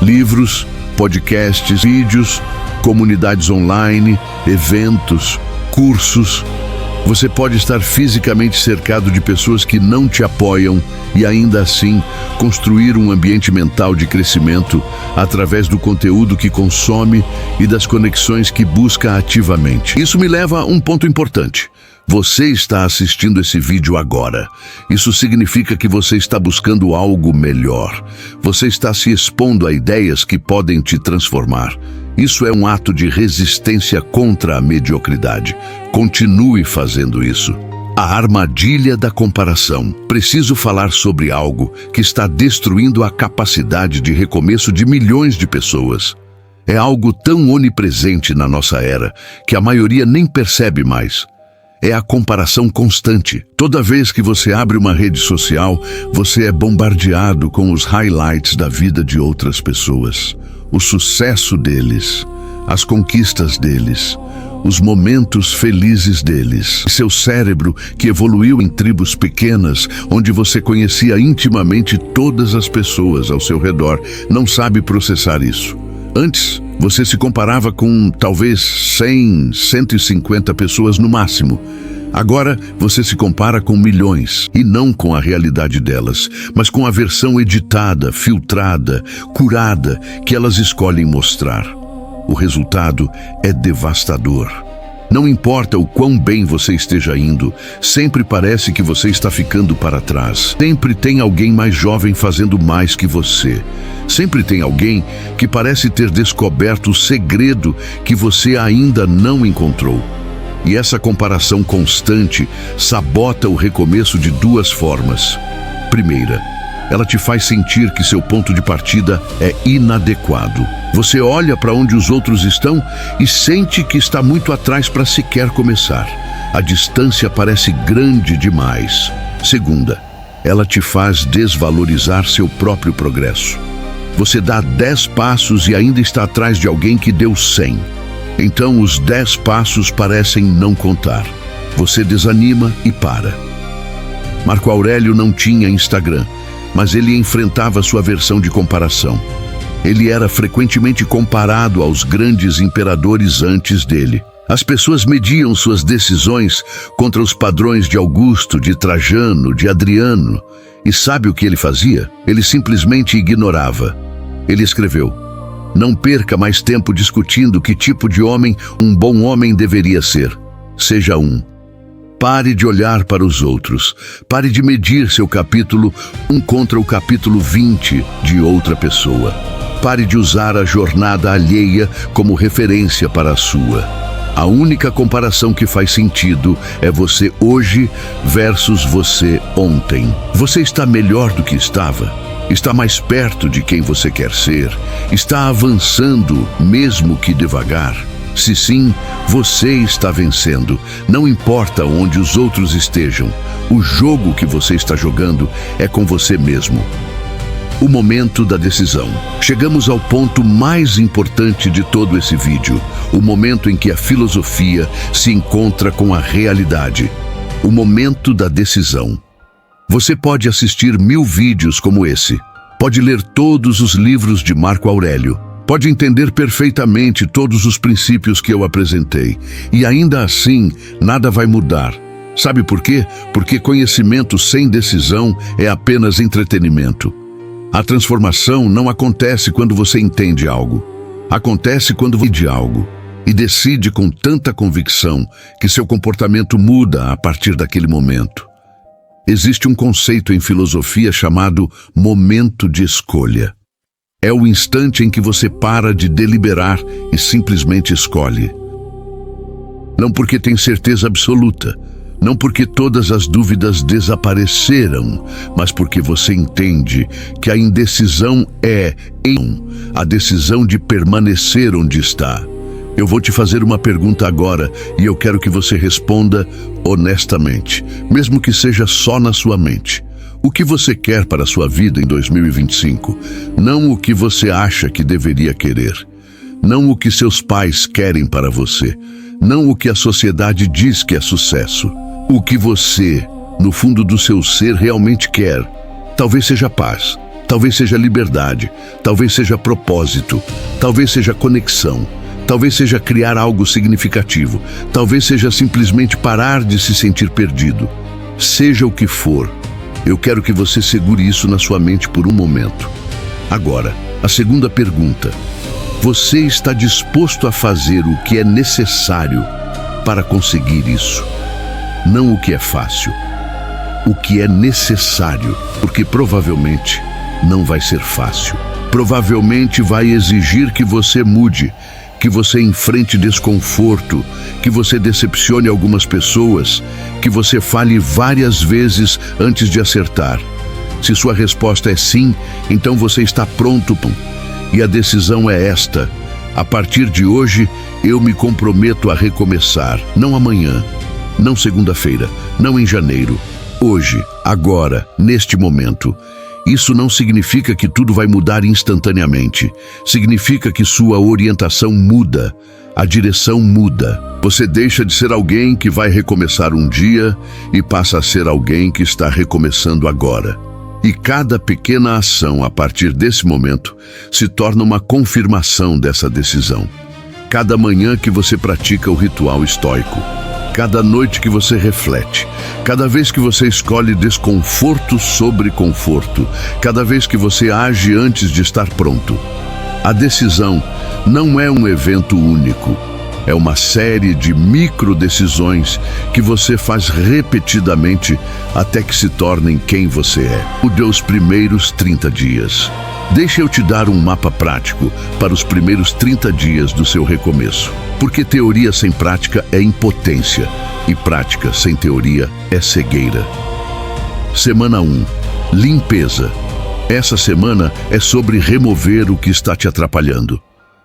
Livros, podcasts, vídeos, comunidades online, eventos, cursos. Você pode estar fisicamente cercado de pessoas que não te apoiam e ainda assim construir um ambiente mental de crescimento através do conteúdo que consome e das conexões que busca ativamente. Isso me leva a um ponto importante. Você está assistindo esse vídeo agora. Isso significa que você está buscando algo melhor. Você está se expondo a ideias que podem te transformar. Isso é um ato de resistência contra a mediocridade. Continue fazendo isso. A armadilha da comparação. Preciso falar sobre algo que está destruindo a capacidade de recomeço de milhões de pessoas. É algo tão onipresente na nossa era que a maioria nem percebe mais. É a comparação constante. Toda vez que você abre uma rede social, você é bombardeado com os highlights da vida de outras pessoas. O sucesso deles, as conquistas deles, os momentos felizes deles. Seu cérebro, que evoluiu em tribos pequenas, onde você conhecia intimamente todas as pessoas ao seu redor, não sabe processar isso. Antes, você se comparava com talvez 100, 150 pessoas no máximo. Agora, você se compara com milhões, e não com a realidade delas, mas com a versão editada, filtrada, curada, que elas escolhem mostrar. O resultado é devastador. Não importa o quão bem você esteja indo, sempre parece que você está ficando para trás. Sempre tem alguém mais jovem fazendo mais que você. Sempre tem alguém que parece ter descoberto o segredo que você ainda não encontrou. E essa comparação constante sabota o recomeço de duas formas. Primeira, ela te faz sentir que seu ponto de partida é inadequado. Você olha para onde os outros estão e sente que está muito atrás para sequer começar. A distância parece grande demais. Segunda, ela te faz desvalorizar seu próprio progresso. Você dá 10 passos e ainda está atrás de alguém que deu 100. Então os 10 passos parecem não contar. Você desanima e para. Marco Aurélio não tinha Instagram, mas ele enfrentava sua versão de comparação. Ele era frequentemente comparado aos grandes imperadores antes dele. As pessoas mediam suas decisões contra os padrões de Augusto, de Trajano, de Adriano. E sabe o que ele fazia? Ele simplesmente ignorava. Ele escreveu: "Não perca mais tempo discutindo que tipo de homem um bom homem deveria ser. Seja um. Pare de olhar para os outros. Pare de medir seu capítulo 1 contra o capítulo 20 de outra pessoa. Pare de usar a jornada alheia como referência para a sua. A única comparação que faz sentido é você hoje versus você ontem. Você está melhor do que estava? Está mais perto de quem você quer ser? Está avançando, mesmo que devagar? Se sim, você está vencendo. Não importa onde os outros estejam. O jogo que você está jogando é com você mesmo. O momento da decisão. Chegamos ao ponto mais importante de todo esse vídeo. O momento em que a filosofia se encontra com a realidade. O momento da decisão. Você pode assistir 1000 vídeos como esse. Pode ler todos os livros de Marco Aurélio. Pode entender perfeitamente todos os princípios que eu apresentei. E ainda assim, nada vai mudar. Sabe por quê? Porque conhecimento sem decisão é apenas entretenimento. A transformação não acontece quando você entende algo. Acontece quando você decide algo e decide com tanta convicção que seu comportamento muda a partir daquele momento. Existe um conceito em filosofia chamado momento de escolha. É o instante em que você para de deliberar e simplesmente escolhe. Não porque tem certeza absoluta, não porque todas as dúvidas desapareceram, mas porque você entende que a indecisão é a decisão de permanecer onde está. Eu vou te fazer uma pergunta agora e eu quero que você responda honestamente, mesmo que seja só na sua mente. O que você quer para a sua vida em 2025? Não o que você acha que deveria querer. Não o que seus pais querem para você. Não o que a sociedade diz que é sucesso. O que você, no fundo do seu ser, realmente quer. Talvez seja paz, talvez seja liberdade, talvez seja propósito, talvez seja conexão, talvez seja criar algo significativo, talvez seja simplesmente parar de se sentir perdido. Seja o que for, eu quero que você segure isso na sua mente por um momento. Agora, a segunda pergunta. Você está disposto a fazer o que é necessário para conseguir isso? Não o que é fácil, o que é necessário, porque provavelmente não vai ser fácil. Provavelmente vai exigir que você mude, que você enfrente desconforto, que você decepcione algumas pessoas, que você fale várias vezes antes de acertar. Se sua resposta é sim, então você está pronto. E a decisão é esta: a partir de hoje, eu me comprometo a recomeçar, não amanhã, não segunda-feira, não em janeiro. Hoje, agora, neste momento. Isso não significa que tudo vai mudar instantaneamente. Significa que sua orientação muda, a direção muda. Você deixa de ser alguém que vai recomeçar um dia e passa a ser alguém que está recomeçando agora. E cada pequena ação a partir desse momento se torna uma confirmação dessa decisão. Cada manhã que você pratica o ritual estoico, cada noite que você reflete, cada vez que você escolhe desconforto sobre conforto, cada vez que você age antes de estar pronto. A decisão não é um evento único, é uma série de micro-decisões que você faz repetidamente até que se tornem quem você é. Mude os primeiros 30 dias. Deixa eu te dar um mapa prático para os primeiros 30 dias do seu recomeço. Porque teoria sem prática é impotência e prática sem teoria é cegueira. Semana 1. Limpeza. Essa semana é sobre remover o que está te atrapalhando.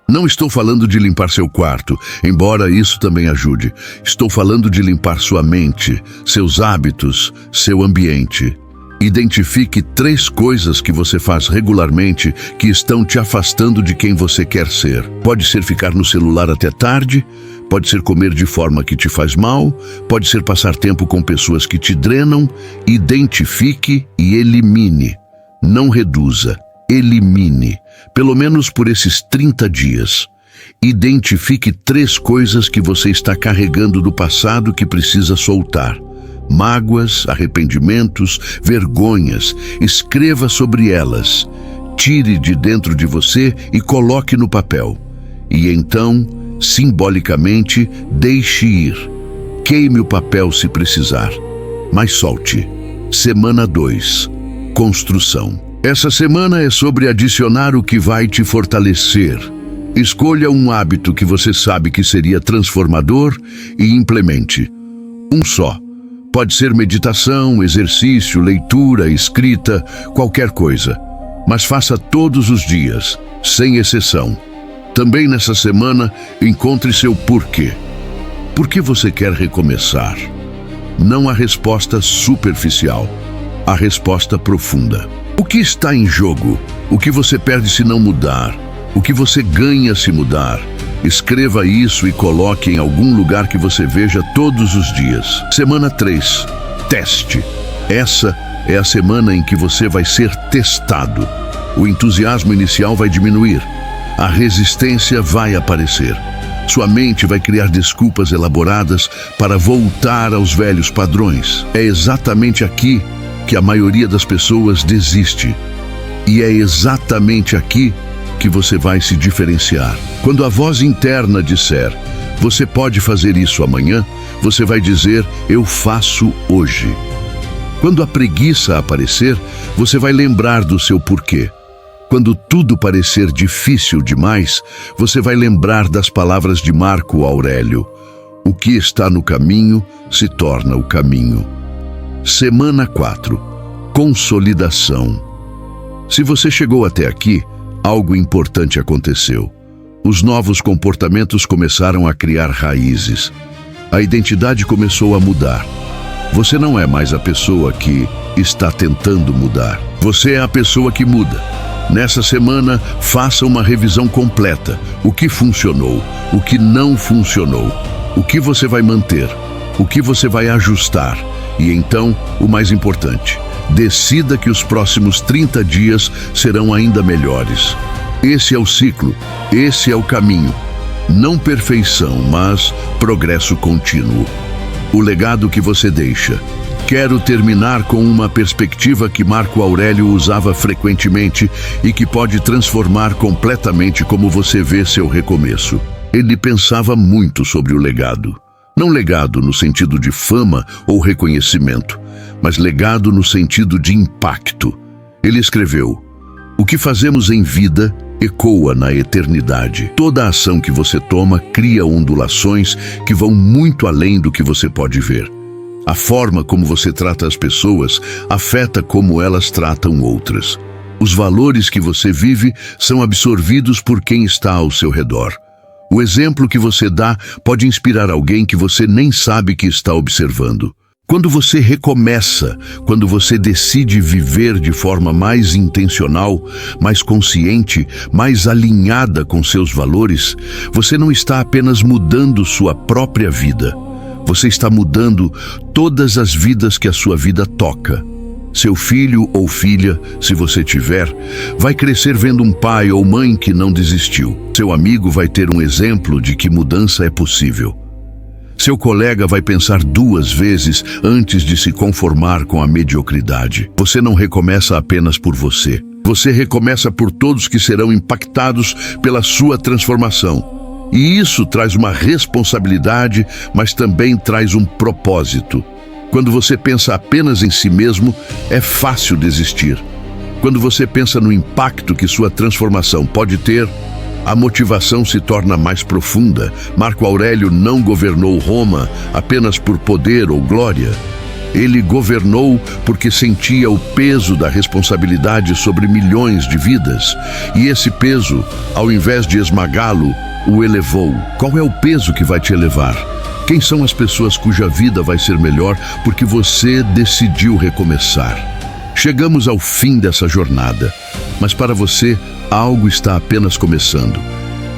Não estou falando de limpar seu quarto, embora isso também ajude. Estou falando de limpar sua mente, seus hábitos, seu ambiente. Identifique 3 coisas que você faz regularmente que estão te afastando de quem você quer ser. Pode ser ficar no celular até tarde, pode ser comer de forma que te faz mal, pode ser passar tempo com pessoas que te drenam. Identifique e elimine. Não reduza, elimine. Pelo menos por esses 30 dias. Identifique 3 coisas que você está carregando do passado que precisa soltar. Mágoas, arrependimentos, vergonhas. Escreva sobre elas. Tire de dentro de você e coloque no papel. E então, simbolicamente, deixe ir. Queime o papel se precisar. Mas solte. Semana 2. Construção. Essa semana é sobre adicionar o que vai te fortalecer. Escolha um hábito que você sabe que seria transformador e implemente. Um só. Pode ser meditação, exercício, leitura, escrita, qualquer coisa. Mas faça todos os dias, sem exceção. Também nessa semana, encontre seu porquê. Por que você quer recomeçar? Não a resposta superficial, a resposta profunda. O que está em jogo? O que você perde se não mudar? O que você ganha se mudar? Escreva isso e coloque em algum lugar que você veja todos os dias. Semana 3. Teste. Essa é a semana em que você vai ser testado. O entusiasmo inicial vai diminuir. A resistência vai aparecer. Sua mente vai criar desculpas elaboradas para voltar aos velhos padrões. É exatamente aqui que a maioria das pessoas desiste. E é exatamente aqui que você vai se diferenciar. Quando a voz interna disser, você pode fazer isso amanhã, você vai dizer, eu faço hoje. Quando a preguiça aparecer, você vai lembrar do seu porquê. Quando tudo parecer difícil demais, você vai lembrar das palavras de Marco Aurélio. O que está no caminho se torna o caminho. Semana 4. Consolidação. Se você chegou até aqui, algo importante aconteceu. Os novos comportamentos começaram a criar raízes. A identidade começou a mudar. Você não é mais a pessoa que está tentando mudar. Você é a pessoa que muda. Nessa semana, faça uma revisão completa. O que funcionou? O que não funcionou? O que você vai manter? O que você vai ajustar? E então, o mais importante, decida que os próximos 30 dias serão ainda melhores. Esse é o ciclo, esse é o caminho. Não perfeição, mas progresso contínuo. O legado que você deixa. Quero terminar com uma perspectiva que Marco Aurélio usava frequentemente e que pode transformar completamente como você vê seu recomeço. Ele pensava muito sobre o legado. Não legado no sentido de fama ou reconhecimento, mas legado no sentido de impacto. Ele escreveu: o que fazemos em vida ecoa na eternidade. Toda ação que você toma cria ondulações que vão muito além do que você pode ver. A forma como você trata as pessoas afeta como elas tratam outras. Os valores que você vive são absorvidos por quem está ao seu redor. O exemplo que você dá pode inspirar alguém que você nem sabe que está observando. Quando você recomeça, quando você decide viver de forma mais intencional, mais consciente, mais alinhada com seus valores, você não está apenas mudando sua própria vida. Você está mudando todas as vidas que a sua vida toca. Seu filho ou filha, se você tiver, vai crescer vendo um pai ou mãe que não desistiu. Seu amigo vai ter um exemplo de que mudança é possível. Seu colega vai pensar 2 vezes antes de se conformar com a mediocridade. Você não recomeça apenas por você. Você recomeça por todos que serão impactados pela sua transformação. E isso traz uma responsabilidade, mas também traz um propósito. Quando você pensa apenas em si mesmo, é fácil desistir. Quando você pensa no impacto que sua transformação pode ter, a motivação se torna mais profunda. Marco Aurélio não governou Roma apenas por poder ou glória. Ele governou porque sentia o peso da responsabilidade sobre milhões de vidas. E esse peso, ao invés de esmagá-lo, o elevou. Qual é o peso que vai te elevar? Quem são as pessoas cuja vida vai ser melhor porque você decidiu recomeçar? Chegamos ao fim dessa jornada, mas para você, algo está apenas começando.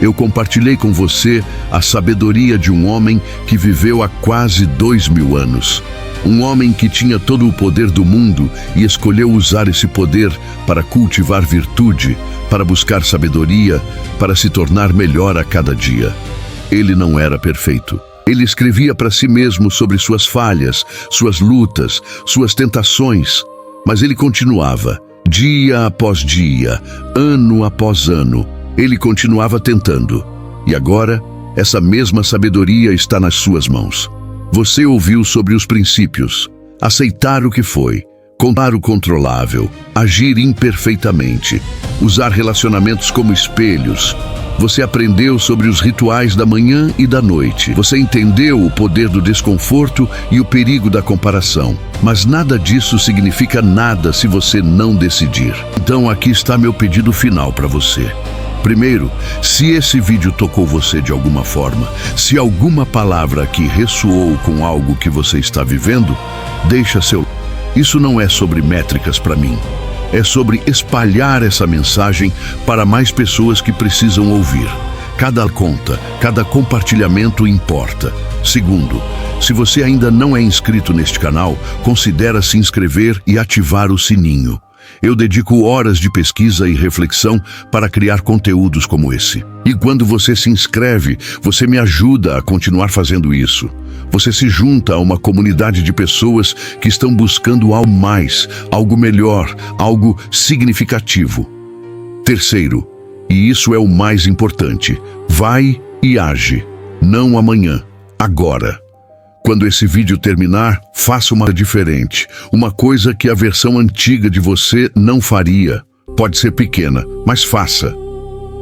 Eu compartilhei com você a sabedoria de um homem que viveu há quase 2000 anos. Um homem que tinha todo o poder do mundo e escolheu usar esse poder para cultivar virtude, para buscar sabedoria, para se tornar melhor a cada dia. Ele não era perfeito. Ele escrevia para si mesmo sobre suas falhas, suas lutas, suas tentações, mas ele continuava, dia após dia, ano após ano. Ele continuava tentando. E agora, essa mesma sabedoria está nas suas mãos. Você ouviu sobre os princípios, aceitar o que foi, contar o controlável, agir imperfeitamente, usar relacionamentos como espelhos, Você aprendeu sobre os rituais da manhã e da noite. Você entendeu o poder do desconforto e o perigo da comparação. Mas nada disso significa nada se você não decidir. Então aqui está meu pedido final para você. Primeiro, se esse vídeo tocou você de alguma forma, se alguma palavra aqui ressoou com algo que você está vivendo, deixa seu... Isso não é sobre métricas para mim. É sobre espalhar essa mensagem para mais pessoas que precisam ouvir. Cada conta, cada compartilhamento importa. Segundo, se você ainda não é inscrito neste canal, considere se inscrever e ativar o sininho. Eu dedico horas de pesquisa e reflexão para criar conteúdos como esse. E quando você se inscreve, você me ajuda a continuar fazendo isso. Você se junta a uma comunidade de pessoas que estão buscando algo mais, algo melhor, algo significativo. Terceiro, e isso é o mais importante, vai e age. Não amanhã, agora. Quando esse vídeo terminar, faça uma diferente. Uma coisa que a versão antiga de você não faria. Pode ser pequena, mas faça.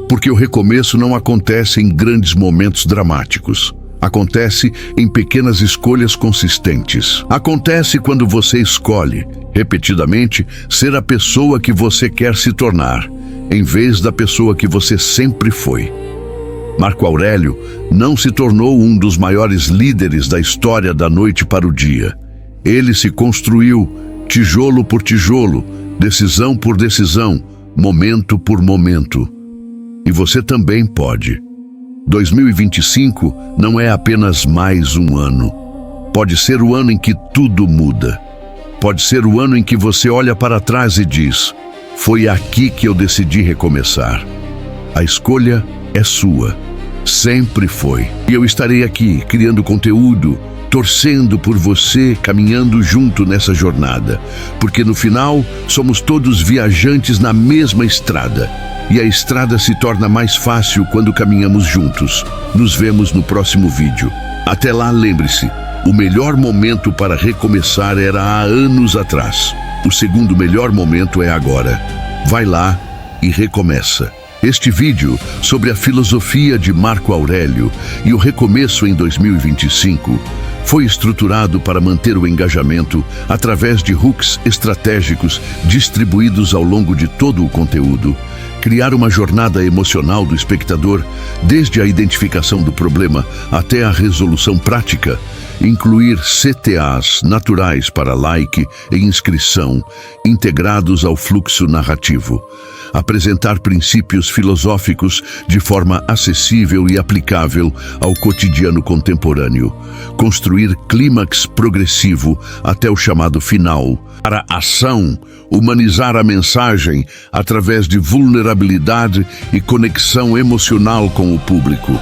Porque o recomeço não acontece em grandes momentos dramáticos. Acontece em pequenas escolhas consistentes. Acontece quando você escolhe, repetidamente, ser a pessoa que você quer se tornar, em vez da pessoa que você sempre foi. Marco Aurélio não se tornou um dos maiores líderes da história da noite para o dia. Ele se construiu tijolo por tijolo, decisão por decisão, momento por momento. E você também pode. 2025 não é apenas mais um ano. Pode ser o ano em que tudo muda. Pode ser o ano em que você olha para trás e diz: foi aqui que eu decidi recomeçar. A escolha é sua. Sempre foi. E eu estarei aqui, criando conteúdo, torcendo por você, caminhando junto nessa jornada. Porque no final, somos todos viajantes na mesma estrada. E a estrada se torna mais fácil quando caminhamos juntos. Nos vemos no próximo vídeo. Até lá, lembre-se, o melhor momento para recomeçar era há anos atrás. O segundo melhor momento é agora. Vai lá e recomeça. Este vídeo sobre a filosofia de Marco Aurélio e o recomeço em 2025 foi estruturado para manter o engajamento através de hooks estratégicos distribuídos ao longo de todo o conteúdo, criar uma jornada emocional do espectador desde a identificação do problema até a resolução prática, incluir CTAs naturais para like e inscrição, integrados ao fluxo narrativo, apresentar princípios filosóficos de forma acessível e aplicável ao cotidiano contemporâneo, construir clímax progressivo até o chamado final, para ação, humanizar a mensagem através de vulnerabilidade e conexão emocional com o público.